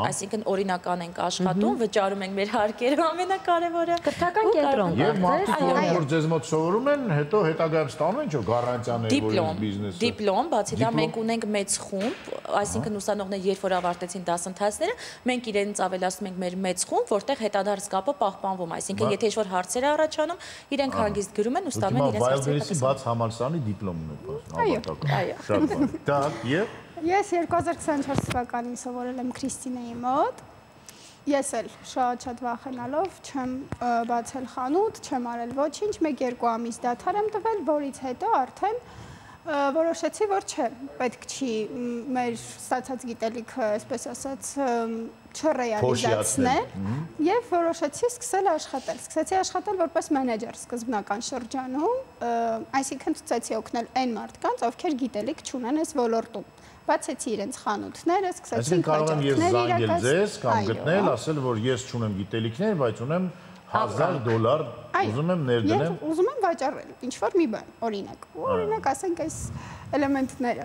այսինքն օրինական ենք աշխատում, վճարում ենք մեր հարկերը, ամենակարևորը։ Կրթական կենտրոն Եվ մարդիկ, որ ձեզ մոտ սովորում են, հետո հետագայում ստանում են ինչ-որ գառանտիաներ, որ այս բիզնեսը։ Դիպլոմ, բացի դա մենք ունենք մեծ խումբ, այսինքն ուսանողները երբ որ ավարտեցին դասընթացները, մենք իրենց ավելացնում ենք մեր մեծ խումբ, որտեղ հետադարձ կապը պահպանվում, այսինքն եթե ինչ-որ հարցեր առաջանում, իրենք հանգիստ գրում են ու ստանում են իրենց հարցերը։ Բաց համալսարանի դիպլոմ ունեք, այո։ Շատ բան։ Так, եւ Ես 2024 թվականին սովորել եմ Քրիստինեի մոտ։ Ես էլ շատ վախենալով չեմ բացել խանութ, չեմ արել ոչինչ, 1-2 ամիս դադար եմ տվել, որից հետո արդեն որոշեցի, որ չէ, պետք չի մեր ստացած գիտելիքը, այսպես ասած, չռեալիզացնել եւ որոշեցի սկսել աշխատել։ Սկսեցի աշխատել որպես մենեջեր սկզբնական շրջանում, այսինքն ցույցեցի օգնել այն մարդկանց, ովքեր գիտելիք չունեն այս ոլորտում։ Բացեցի իրենց խանութները, սկսեցինք վաճառքներ իրականացնել։ Այսինքն կարող եմ ես զանգել ձեզ կամ գտնել, ասել, որ ես չունեմ գիտելիքներ, բայց ունեմ $1000 ուզում եմ ներդնեմ։ Եվ ուզում եմ վաճառել ինչ-որ մի բան, օրինակ, ասենք այս էլեմենտները։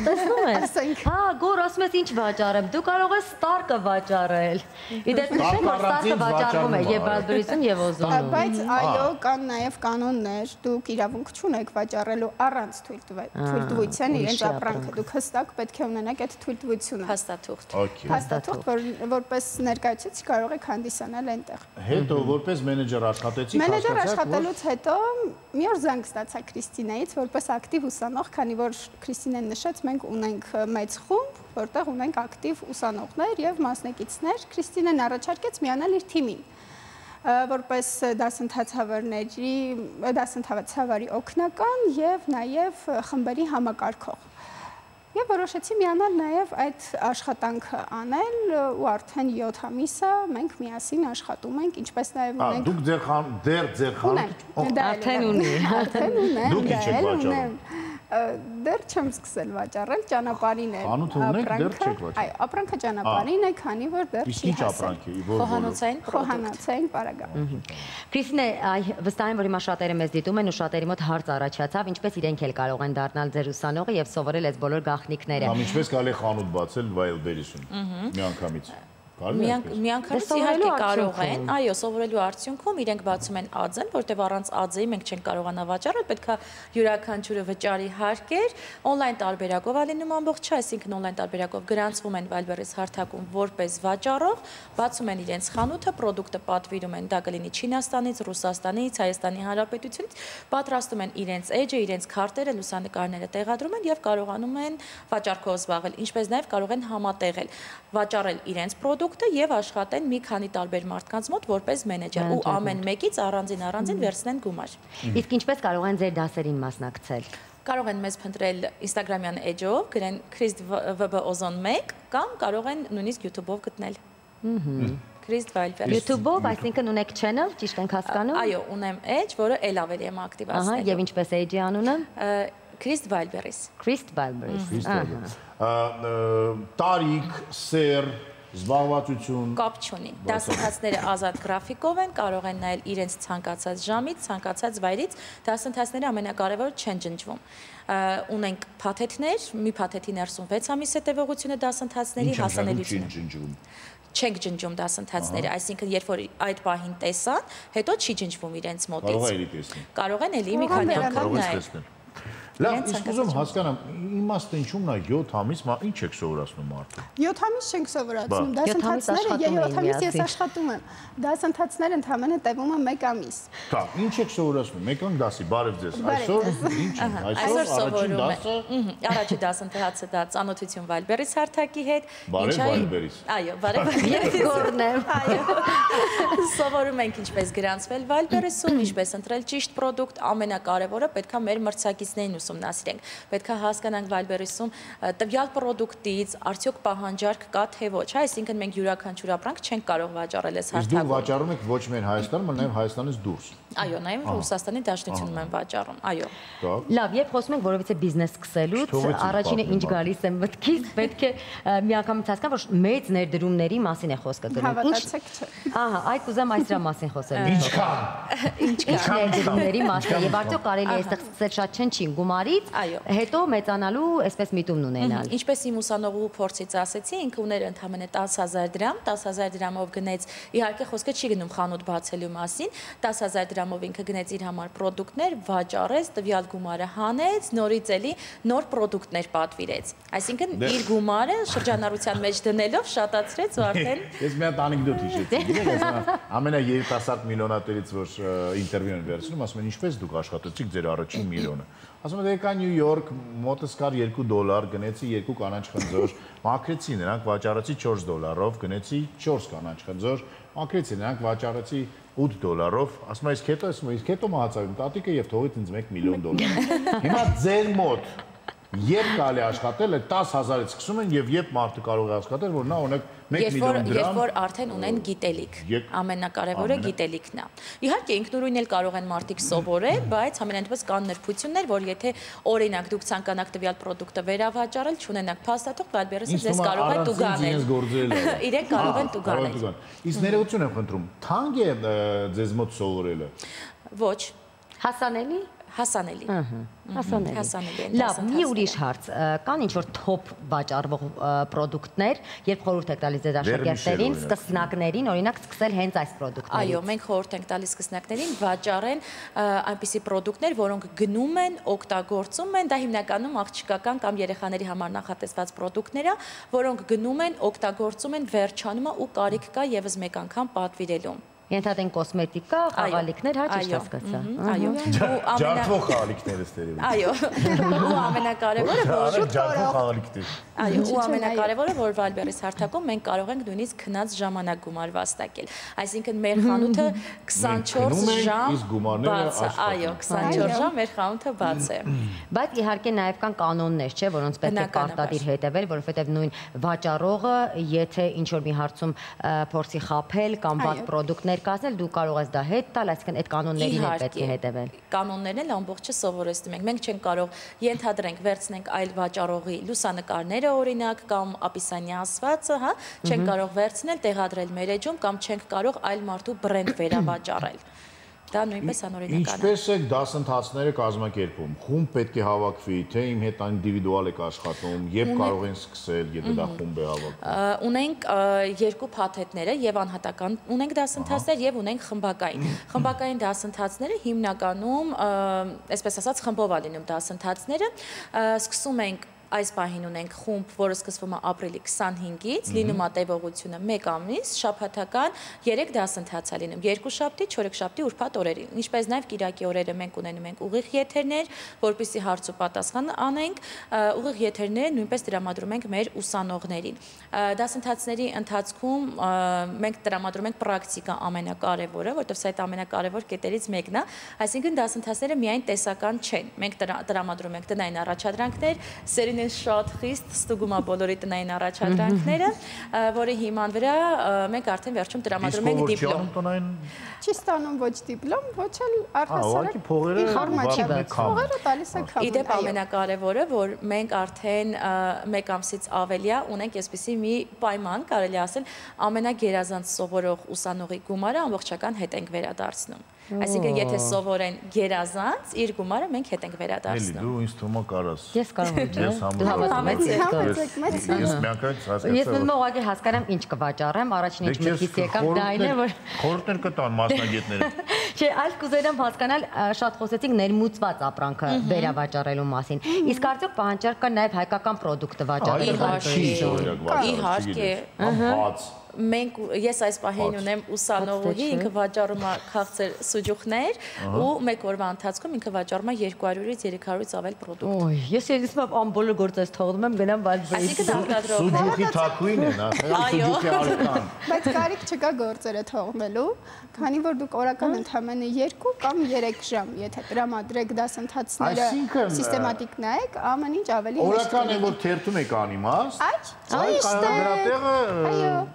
Տեսնում ես։ Գոր, ասում ես ինչ վաճառեմ։ Դու կարող ես Stark-ը վաճառել։ Իդեպ նշենք, որ Stark-ը վաճառվում է եւ Բալբերիսում եւ Օզոնում։ Բայց այո, կան նաեւ կանոններ, դուք իրավունք չունեք վաճառելու առանց թույլտվության իրենց ապրանքը։ Դուք հստակ պետք է ունենաք այդ թույլտվությունը։ Հաստատուղթ։ Հաստատուղթ, որպես ներկայացուցիչ կարող եք հանդիսանալ այնտեղ։ Հետո որպես մենեջեր աշխատեցիք, Մենեջեր աշխատելուց հետո մի օր զանգ ստացա Քրիստինեից որպես ակտիվ ուսանող, քանի որ Քրիստինեն նշեց, մենք ունենք մեծ խումբ, որտեղ ունենք ակտիվ ուսանողներ եւ մասնակիցներ։ Քրիստինեն առաջարկեց միանալ իր թիմին որպես դասընթացավարի օգնական եւ նաեւ խմբերի համակարգող։ Եվ որոշեցի միանալ նաև այդ աշխատանքը անել ու արդեն 7 ամիս է մենք միասին աշխատում ենք, ինչպես նաև ունենք։ Դուք ձեր խանութ արդեն ունի։ Արդեն ունեմ։ Դուք ինչ եք վաճառում։ Դեռ չեմ սկսել վաճառել, ճանապարհին է։ Խանութ ունեք, դեռ չեք վաճառել։ Այո, ապրանքը ճանապարհին է, քանի որ դեռ չի Իսկ ինչ ապրանք է, խոհանոցային պարագա։ Քրիստինե, վստահ եմ, որ հիմա շատերը մեզ դիտում են ու շատերի մոտ հարց առաջացավ, ինչպես իրենք էլ կարող են դառնալ ձեր ուսանողը եւ սովորել այս բոլոր գաղտնիքները։ Կամ ինչպես կարելի է խանութ բացել Wildberries-ում միանգամից։ Միանգամից իհարկե կարող են, այո, սովորելու արդյունքում իրենք բացում են ԱԶ-ն, որտեղ առանց ԱԶ-ի մենք չենք կարողանա վաճառել, պետքա յուրաքանչյուրը վճարի հարկեր, օնլայն տարբերակով ալինում ամբողջը, այսինքն օնլայն տարբերակով գրանցվում են Wildberries հարթակում որպես վաճառող, բացում են իրենց խանութը, պրոդուկտը պատվիրում են, դա կլինի Չինաստանից, Ռուսաստանից, Հայաստանի Հանրապետությունից, պատրաստում են իրենց էջը, իրենց քարտերը, լուսանկարները տեղադրում են եւ կարողանում են վաճառքով զբաղվել, ինչպես նաեւ կարող են համատեղել, վաճառել իրենց պրոդուկտը եւ աշխատեն մի քանի տարբեր մարդկանց մոտ որպես մենեջեր ու ամեն մեկից առանձին վերցնեն գումար։ Իսկ ինչպես կարող են ձեր դասերին մասնակցել։ Կարող են մեզ փնտրել Instagram-յան էջով, գրեն Christ VB Ozon 1 կամ կարող են նույնիսկ YouTube-ով գտնել։ Christ Viber։ YouTube-ով, այսինքն ունեք channel, ճիշտ ենք հասկանում։ Այո, ունեմ էջ, որը ել ավելի եմ ակտիվացնել։ Եվ ինչպես է էջի անունը։ Christ Viber-ից։ Christ Viber-ից։ Տարիք, սեր, զբաղվածություն կապ չունի։ Դասընթացները ազատ գրաֆիկով են, կարող են նայել իրենց ցանկացած ժամից, ցանկացած վայրից։ Դասընթացները ամենակարևորը չեն ջնջվում։ Ունենք փաթեթներ, մի փաթեթի ներսում 6 ամիս հետևողությունը դասընթացների հասանելիությունը։ Չենք ջնջում դասընթացները, այսինքն երբ որ այդ պահին տեսան, հետո չի ջնջվում իրենց մոտից։ Կարող են էլի մի քանի անգամ նայել։ Լավ, իսկ ուզում հասկանամ, իմաստը ինչու՞մն է 7 ամիս, ինչ եք սովորացնում մարդը։ 7 ամիս չենք սովորացնում, դասընթացները 7 ամիս ես աշխատում եմ։ Դասընթացները ընդհանրապես տևում են 1 ամիս։ Դա ինչ եք սովորացնում, մեկան դասի, բարև ձեզ։ Այսօր ինչ է, այսօր առաջին դասը։ Առաջի դասընթացը դա ծանոթություն Wildberries հարթակի հետ։ Բարև Wildberries։ Այո, բարև Գորնեմ։ Այո։ Սովորում ենք ինչպես գրանցվել Wildberries-ում, ինչպես ընտրել ճիշտ պրոդուկտ, ամենակարևորը պետքա մեր մրցակիցներին ուսումնասիրենք։ Պետք է հասկանանք Wildberries-ում տվյալ product-ից արդյոք պահանջարկ կա թե ոչ, այսինքն մենք յուրաքանչյուր ապրանք չենք կարող վաճառել այս հարթակում։ Դուք վաճառում եք ոչ միայն Հայաստանում, այլ նաև Հայաստանից դուրս։ Այո, նաև Ռուսաստանի Դաշնությունում են վաճառում, այո։ Լավ, երբ խոսում ենք որովհետեւ բիզնես սկսելուց, առաջինը ինչ գալիս է մտքից, պետք է միանգամից հասկանալ, որ մեծ ներդրումների մասին է խոսքը գնում։ Հավատացեք չէ։ Ահա, այդ կուզեմ այս դրա մասին խոսել։ Ինչքան ներդրումների մասին եւ արդյոք կարելի է այստեղ սկսել շատ չնչին գումարից, հետո մեծանալու այսպես միտումն ունենալ։ Ինչպես իմ ուսանողու փորձից ասեցի, ինքը ուներ ընդամենը 10000 դրամ, 10000 դրամով գնեց, իհարկե խոսքը չի գնում խանութ բացելու մասին, 10000 դրամով ինքը գնեց իր համար պրոդուկտներ, վաճառեց, տվյալ գումարը հանեց, նորից էլի նոր պրոդուկտներ պատվիրեց։ Այսինքն իր գումարը շրջանառության մեջ դնելով շատացրեց ու արդեն Ես մի հատ անեկդոտ հիշեցի։ Գիտեք, ամենաերիտասարդ միլիոնատերից որ ինտերվյու են վերցնում, ասում են ինչպես դուք աշխատեցիք ձեր առաջին միլիոնը։ Ասում են եկա Նյու Յորք, մոտս կար $2, գնեցի 2 կանաչ խնձոր, մաքրեցի նրանք վաճառեցի $4-ով, գնեցի 4 կանաչ խնձոր, մաքրեցի նրանք վաճառեցի $8, ասում եմ իսկ հետո մահացավ իմ տատիկը եւ թողեց ինձ $1 միլիոն։ Հիմա ձեր մոտ երբ կարելի աշխատել է 10000-ից սկսում են եւ երբ մարդը կարող է աշխատել, որ նա ունեք 1 միլիոն դրամ։ Երբ որ արդեն ունեն գիտելիք, ամենակարևորը գիտելիքն է։ Իհարկե ինքնուրույն էլ կարող են մարդիկ սովորել, բայց ամենայնպես կան նրբություններ, որ եթե օրինակ դուք ցանկանաք տվյալ պրոդուկտը վերավաճառել, չունենաք փաստաթող, Wildberries-ը ձեզ կարող է տուգանել։ Իրենք կարող են տուգանել։ Իսկ ներողություն եմ խնդրում, թանկ է ձեզ մոտ սովորելը։ Ոչ, Հասանելի։ հասանելի։ Հասանելի։ Լավ, մի ուրիշ հարց, կան ինչ-որ թոփ վաճառվող պրոդուկտներ, երբ խորհուրդ եք տալիս ձեր աշակերտներին, սկսնակներին, օրինակ սկսել հենց այս պրոդուկտներից։ Այո, մենք խորհուրդ ենք տալիս սկսնակներին վաճառեն այնպիսի պրոդուկտներ, որոնք գնում են, օգտագործում են, դա հիմնականում աղջիկական կամ երեխաների համար նախատեսված պրոդուկտներ են, որոնք գնում են, օգտագործում են, վերջանում ու կարիք կա եւս մեկ անգամ պատվիրելու։ Ենթադրեն կոսմետիկա, խաղալիքներ, հա, ճիշտ հասկացա։ Այո։ Ջարդվող խաղալիքներ ստերել։ Այո։ Ու ամենակարևորը որ ջարդվող խաղալիքներ։ Այո, ու ամենակարևորը որ Wildberries հարթակում մենք կարող ենք նույնիսկ քնած ժամանակ գումար վաստակել։ Այսինքն մեր խանութը 24 ժամ բաց է։ Այո, 24 ժամ մեր խանութը բաց է։ Բայց իհարկե նաև կան կանոններ, չէ, որոնց պետք է պարտադիր հետևել, որովհետև նույն վաճառողը, եթե ինչ-որ մի հարցում փորձի խաբել կամ վատ պրոդուկտներ կազմել, դու կարող ես դա հետ տալ, այսինքն այդ կանոններին է պետք է հետևել։ Կանոններն էլ ամբողջը սովորեցնում ենք։ Մենք չենք կարող ենթադրենք վերցնենք այլ վաճառողի լուսանկարները օրինակ կամ ապիսանի ասվածը, հա, չենք կարող վերցնել, տեղադրել մեր էջում կամ չենք կարող այլ մարդու բրենդ վերավաճառել։ Դա նույնպես անօրինական է։ Ինչպես է դասընթացները կազմակերպում։ Խումբ պետք է հավաքվի, թե իմ հետ ինդիվիդուալ եք աշխատում, երբ կարող են սկսել, եթե դա խումբ է հավաքվում։ Ունենք երկու փաթեթները եւ անհատական ունենք դասընթացներ եւ ունենք խմբակային։ Խմբակային դասընթացները հիմնականում, այսպես ասած, խմբով է լինում դասընթացները։ Սկսում ենք Այս պահին ունենք խումբ, որը սկսվում է ապրիլի 25-ից, լինում է տևողությունը 1 ամիս, շաբաթական 3 դասընթաց է լինում, 2 շաբթի, 4 շաբթի, ուրբաթ օրերին։ Ինչպես նաև կիրակի օրերը մենք ունենում ենք ուղիղ եթերներ, որպեսզի հարց ու պատասխան անենք, ուղիղ եթերները նույնպես տրամադրում ենք մեր ուսանողներին։ Դասընթացների ընթացքում մենք տրամադրում ենք պրակտիկա ամենակարևորը, որտեղ սա այդ ամենակարևոր կետերից մեկն է, այսինքն դասընթացները միայն տեսական չեն։ Մենք տրամադրում ենք տնային առաջադրանքներ, սերին շատ խիստ ստուգում է բոլորի տնային առաջադրանքները, որի հիման վրա մենք արդեն վերջում տրամադրում ենք դիպլոմ։ Չի ստանում ոչ դիպլոմ, ոչ էլ առհասարակ փողերը տալիս է քամին։ Իդեպ ամենակարևորը, որ մենք արդեն 1 ամսից ավելի ունենք այսպիսի մի պայման, կարելի ասել, ամենագերազանց սովորող ուսանողի գումարը ամբողջական հետ ենք վերադարձնում։ Այսինքն եթե սովորեն գերազանց, իր գումարը մենք հետ ենք վերադարձնում։ Դու ինձ թվում է կարաս։ Ես կարող եմ, դու հավատում ես։ Ես ուղղակի հասկանամ ինչ կվաճառեմ, առաջին ինչ մտքից եկավ դա այն է, որ խորհուրդներ կտան մասնագետները։ Չէ, այլ կուզենամ հասկանալ, շատ խոսեցինք ներմուծված ապրանքը վերավաճառելու մասին։ Իսկ արդյոք պահանջարկ կա նաև հայկական պրոդուկտը վաճառելու։ Իհարկե։ Հաց, ես այս պահին ունեմ ուսանողուհի, ինքը վաճառում է քաղցր սուջուխներ ու մեկ օրվա ընթացքում ինքը վաճառում է 200-ից 300-ից ավել պրոդուկտ։ Օй, ես երես մապ ամբողջ գործես թողնում եմ գնամ Վալբերիսի։ Սուջուխի թակուին են, սուջուխի արկան։ Բայց կարիք չկա գործերը թողնելու, քանի որ դուք օրական ընդամենը 2 կամ 3 ժամ, եթե տրամադրեք դասընթացները սիստեմատիկ նայեք, ամեն ինչ ավելի հեշտ է։ Օրական է, որ թերթում եք անիմաստ,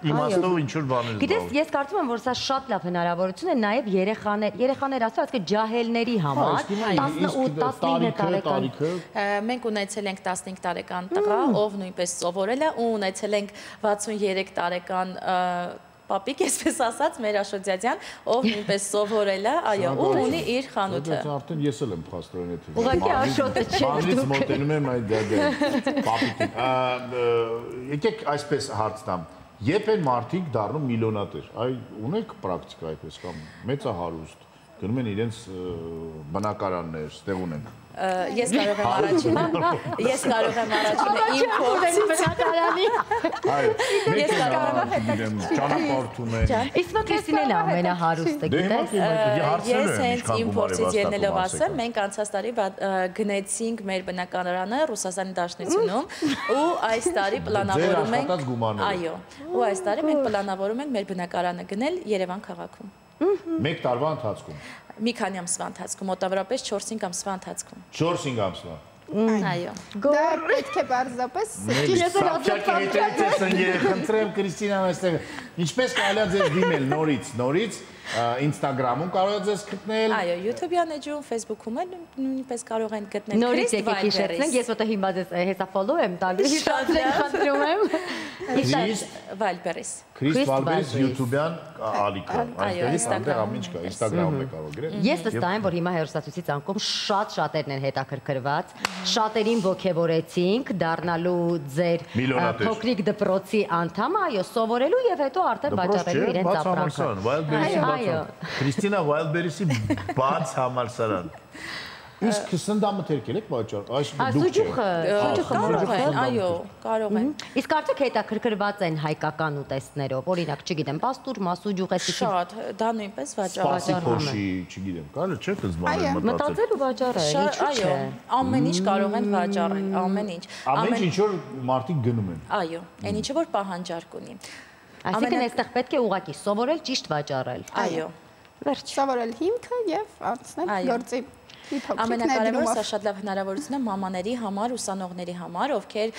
իմաստով ինչ-որ բաներ Գիտես, ես կարծում եմ, որ սա շատ լավ հնարավորություն է նաև երեխաներ ասած, այսինքն ջահելների համար, 18-19 տարեկան։ Մենք ունեցել ենք 15 տարեկան տղա, ով նույնպես սովորել է, ու ունեցել ենք 63 տարեկան պապիկ, այսպես ասած, մեր Աշոտյադյան, ով նույնպես սովորել է, այո, ու ունի իր խանութը։ Արդեն ես էլ եմ փաստորեն այդ։ Ուղղակի Աշոտը չէ։ Բանից մոտենում եմ այդ պապիկին։ Եկեք այսպես հարց տամ։ Երբ են մարդիկ դառնում միլիոնատեր։ Այ ունեք պրակտիկա այդպես կամ մեծահարուստ գնում են իրենց բնակարաններ, ստեղ ունեն։ Ես կարող եմ առաջինը իմպորտի բնակարանի։ Այո, ես կարող եմ ճանապարհում են։ Իսկ Քրիստինեն ամենահարուստը գիտես։ Ես հենց իմպորտից ելնելով ասեմ, մենք անցած տարի գնեցինք մեր բնակարանը Ռուսաստանի Դաշնությունում ու այս տարի պլանավորում ենք այո, ու այս տարի մենք պլանավորում ենք մեր բնակարանը գնել Երևան քաղաքում։ Մեկ տարվա ընթացքում։ Մի քանի ամսվա ընթացքում, մոտավորապես 4-5 ամսվա ընթացքում։ 4-5 ամսվա։ Այո։ Դա պետք է պարզապես Խնդրեմ Քրիստինան այստեղ ինչպես կարելի է ձեզ դիմել նորից Instagram-ում կարող եք ձեզ գտնել։ Այո, YouTube-յան էջում, Facebook-ում էլ նույնպես կարող են գտնել։ Նորից եկեք հիշեցնենք, ես որտեղ հիմա ձեզ հեսա follow եմ տալիս, խնդրում եմ։ Վալբերիս։ Քրիստ Վալբերիս YouTube-յան ալիքը, այնտեղից այնտեղ ամեն ինչ կա, Instagram-ում է կարող գրել։ Ես վստահ եմ, որ հիմա հեռուստացույցի ցանկում շատերն են հետաքրքրված, շատերին ոգևորեցինք դառնալու ձեր փոքրիկ դպրոցի անդամ, այո, սովորելու եւ հետո արդեն վաճառելու իրենց ապրանքը։ Քրիստինա Վայլբերիսի բաց համալսարան։ Իսկ սնդամթերք եք վաճառ, այս սուջուխը կարող են, այո, կարող են։ Իսկ արդյոք հետաքրքրված են հայկական ուտեստներով, օրինակ, չգիտեմ, պաստուրմա, սուջուխ, այսինքն շատ, դա նույնպես վաճառում։ Սպասի փոշի, չգիտեմ, կարելի չէ՞ դզմանել մտածել։ Մտածել ու վաճառել, ինչու՞ չէ։ Այո, ամեն ինչ կարող են վաճառել, ամեն ինչ։ Ամեն ինչ որ մարդիկ գնում են։ Այո, այն ինչը որ պահանջարկ ունի։ Այսինքն այստեղ պետք է ուղղակի սովորել, ճիշտ վաճառել։ Այո։ Վերջ սովորել հիմքը եւ անցնել գործի։ Ամենակարևորը սա շատ լավ հնարավորություն է մամաների համար, ուսանողների համար, ովքեր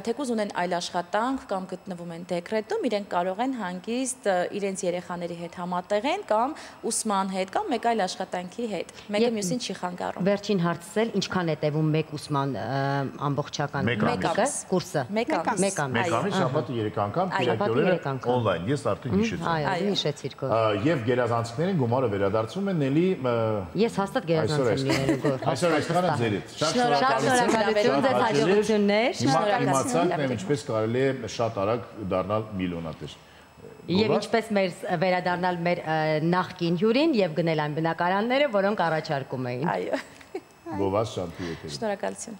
թեկուզ ունեն այլ աշխատանք կամ գտնվում են դեկրետում, իրենք կարող են հանգիստ իրենց երեխաների հետ համատեղեն կամ ուսման հետ կամ մեկ այլ աշխատանքի հետ։ Մեկը մյուսին չի խանգարում։ Վերջին հարցը ինչքան է տևում մեկ ուսման ամբողջական կուրսը։ Մեկ ամիս, շաբաթը 3 անգամ, կիրակի օնլայն։ Ես արդեն հիշեցի։ Այո, հիշեցիր քո։ Եվ գերազանցքներին գումարը վերադարձվում է Նելի։ Ես հաստատ գերազանցում Այսօր այսքանը ձերից։ Շնորհակալություն ձեզ հաջողություններ։ Իմացանք մենք ինչպես կարելի է շատ արագ դառնալ միլիոնատեր։ Եվ ինչպես մեր վերադառնալ մեր նախկին հյուրին եւ գնել այն բնակարանները, որոնք առաջարկում էին։ Այո։ Գովաս շանտի եկել։ Շնորհակալություն։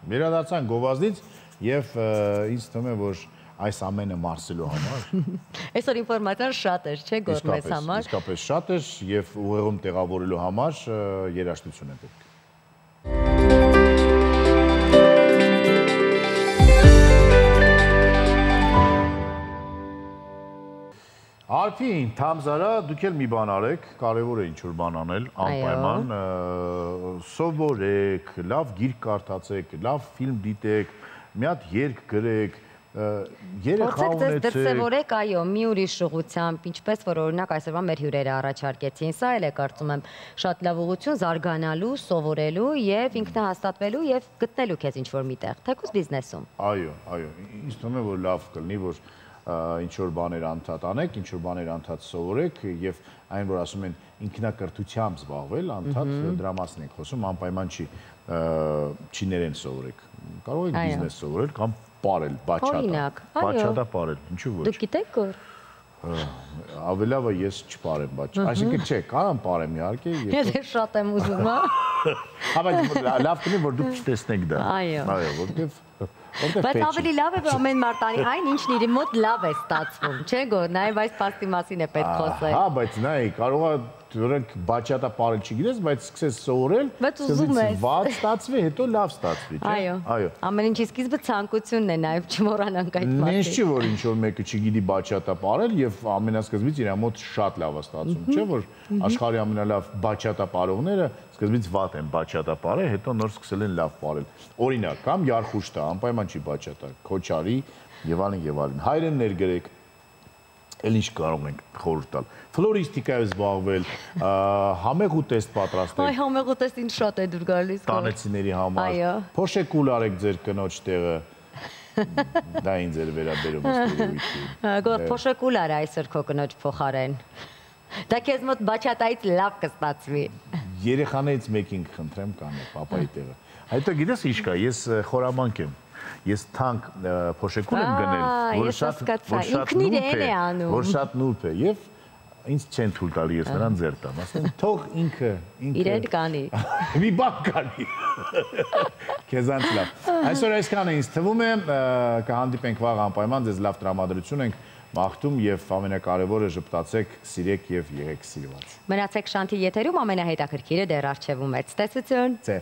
Վերադարձանք Գովազդից եւ ինձ թվում է, որ այս ամենը մարսելու համար այսօր ինֆորմացիան շատ էր, չէ՞ գործ համար։ Իսկապես շատ էր եւ ուղեղում տեղավորելու համար երաժշտություն է պետք։ Արփին, Թամզարա, դուք էլ մի բան արեք, կարևոր է ինչ-որ բան անել, անպայման, սովորեք, լավ գիրք կարդացեք, լավ ֆիլմ դիտեք, մի հատ երգ գրեք, երեխա ունեցեք։ Դրսևորեք, այո, մի ուրիշ ուղղությամբ, ինչպես որ օրինակ այսօրվա մեր հյուրերը առաջարկեցին, սա էլ է կարծում եմ շատ լավ ուղղություն զարգանալու, սովորելու եւ ինքնահաստատվելու եւ գտնելու քեզ ինչ-որ միտեղ, թեկուզ բիզնեսում։ Այո, ինձ թվում է, որ լավ կլինի, որ ինչ-որ բաներ անդադ անեք, ինչ-որ բաներ անդադ սովորեք եւ այն, որ ասում են ինքնակրթությամբ զբաղվել, անդադ դրա մասին ենք խոսում, անպայման չի չիներեն սովորեք։ Կարող եք բիզնես սովորել կամ պարել, բաչատա։ Բաչատա պարել, ինչու ոչ։ Դուք գիտեք որ Ավելի լավ է ես չպարեմ, բայց այսինքն չէ, կարամ պարեմ իհարկե։ Եթե շատ եմ ուզում, հա։ Հա, բայց լավ կլինի, որ դուք չտեսնեք դա։ Այո, որտեվ բայց ավելի լավ է, որ ամեն մարտանի այն, ինչն իր մոտ լավ է ստացվում, չէ՞ գոր, նաև այս փաստի մասին է պետք խոսել։ Հա, բայց նայ, կարող է դրանք բաճատա պարել չգիտես, բայց սկսես սովորել, վատ ստացվի, հետո լավ ստացվի, չէ՞։ Այո։ Ամեն ինչի սկիզբը ցանկությունն է, նաև չմոռանանք այդ մասին։ Նենց չի, որ ինչ որ մեկը չգիտի բաճատա պարել եւ ամենասկզբից իր մոտ շատ լավ է ստացվում, չէ՞ որ աշխարհի ամենալավ բաճատա պարողները սկզբից վատ են բաճատա պարել, հետո նոր սկսել են լավ պարել։ Օրինակ, կամ Յարխուշտա, անպայման չի բաճատա, Քոչարի եւ այլն եւ այլն։ Հայրեն ներգրեք Էլ ինչ կարող ենք խորհուրդ տալ։ Ֆլորիստիկայով զբաղվել, համեղ ուտեստ պատրաստել։ Այ համեղ ուտեստ ինձ շատ է դուր գալիս։ Տանեցիների համար։ Այո։ Փոշեկուլ արեք ձեր կնոջ տեղը։ Դա ինձ էլ վերաբերում է ստերեոտիպին։ Գոր փոշեկուլ արա այսօր քո կնոջ փոխարեն։ Դա քեզ մոտ բաչատայից լավ կստացվի։ Երեխաներից մեկին կխնդրեմ կանե պապայի տեղը։ Հետո գիտես ինչ կա, ես խորամանկ եմ։ Ես թանկ փոշեկուլ եմ գնել, որ շատ նուրբ է եւ ինձ չեն թույլ տալի ես նրան ձեր տամ, ասում թող ինքը իրեն կանի։ Մի բան կանի։ Քեզանց լավ։ Այսօր այսքանը ինձ թվում է, կհանդիպենք վաղ անպայման, ձեզ լավ տրամադրություն ենք մաղթում եւ ամենակարևորը ժպտացեք, սիրեք եւ եղեք սիրված։ Մնացեք Շանթի եթերում ամենահետաքրքիրը դեռ առջևում է։ Ցտեսություն։ Ցե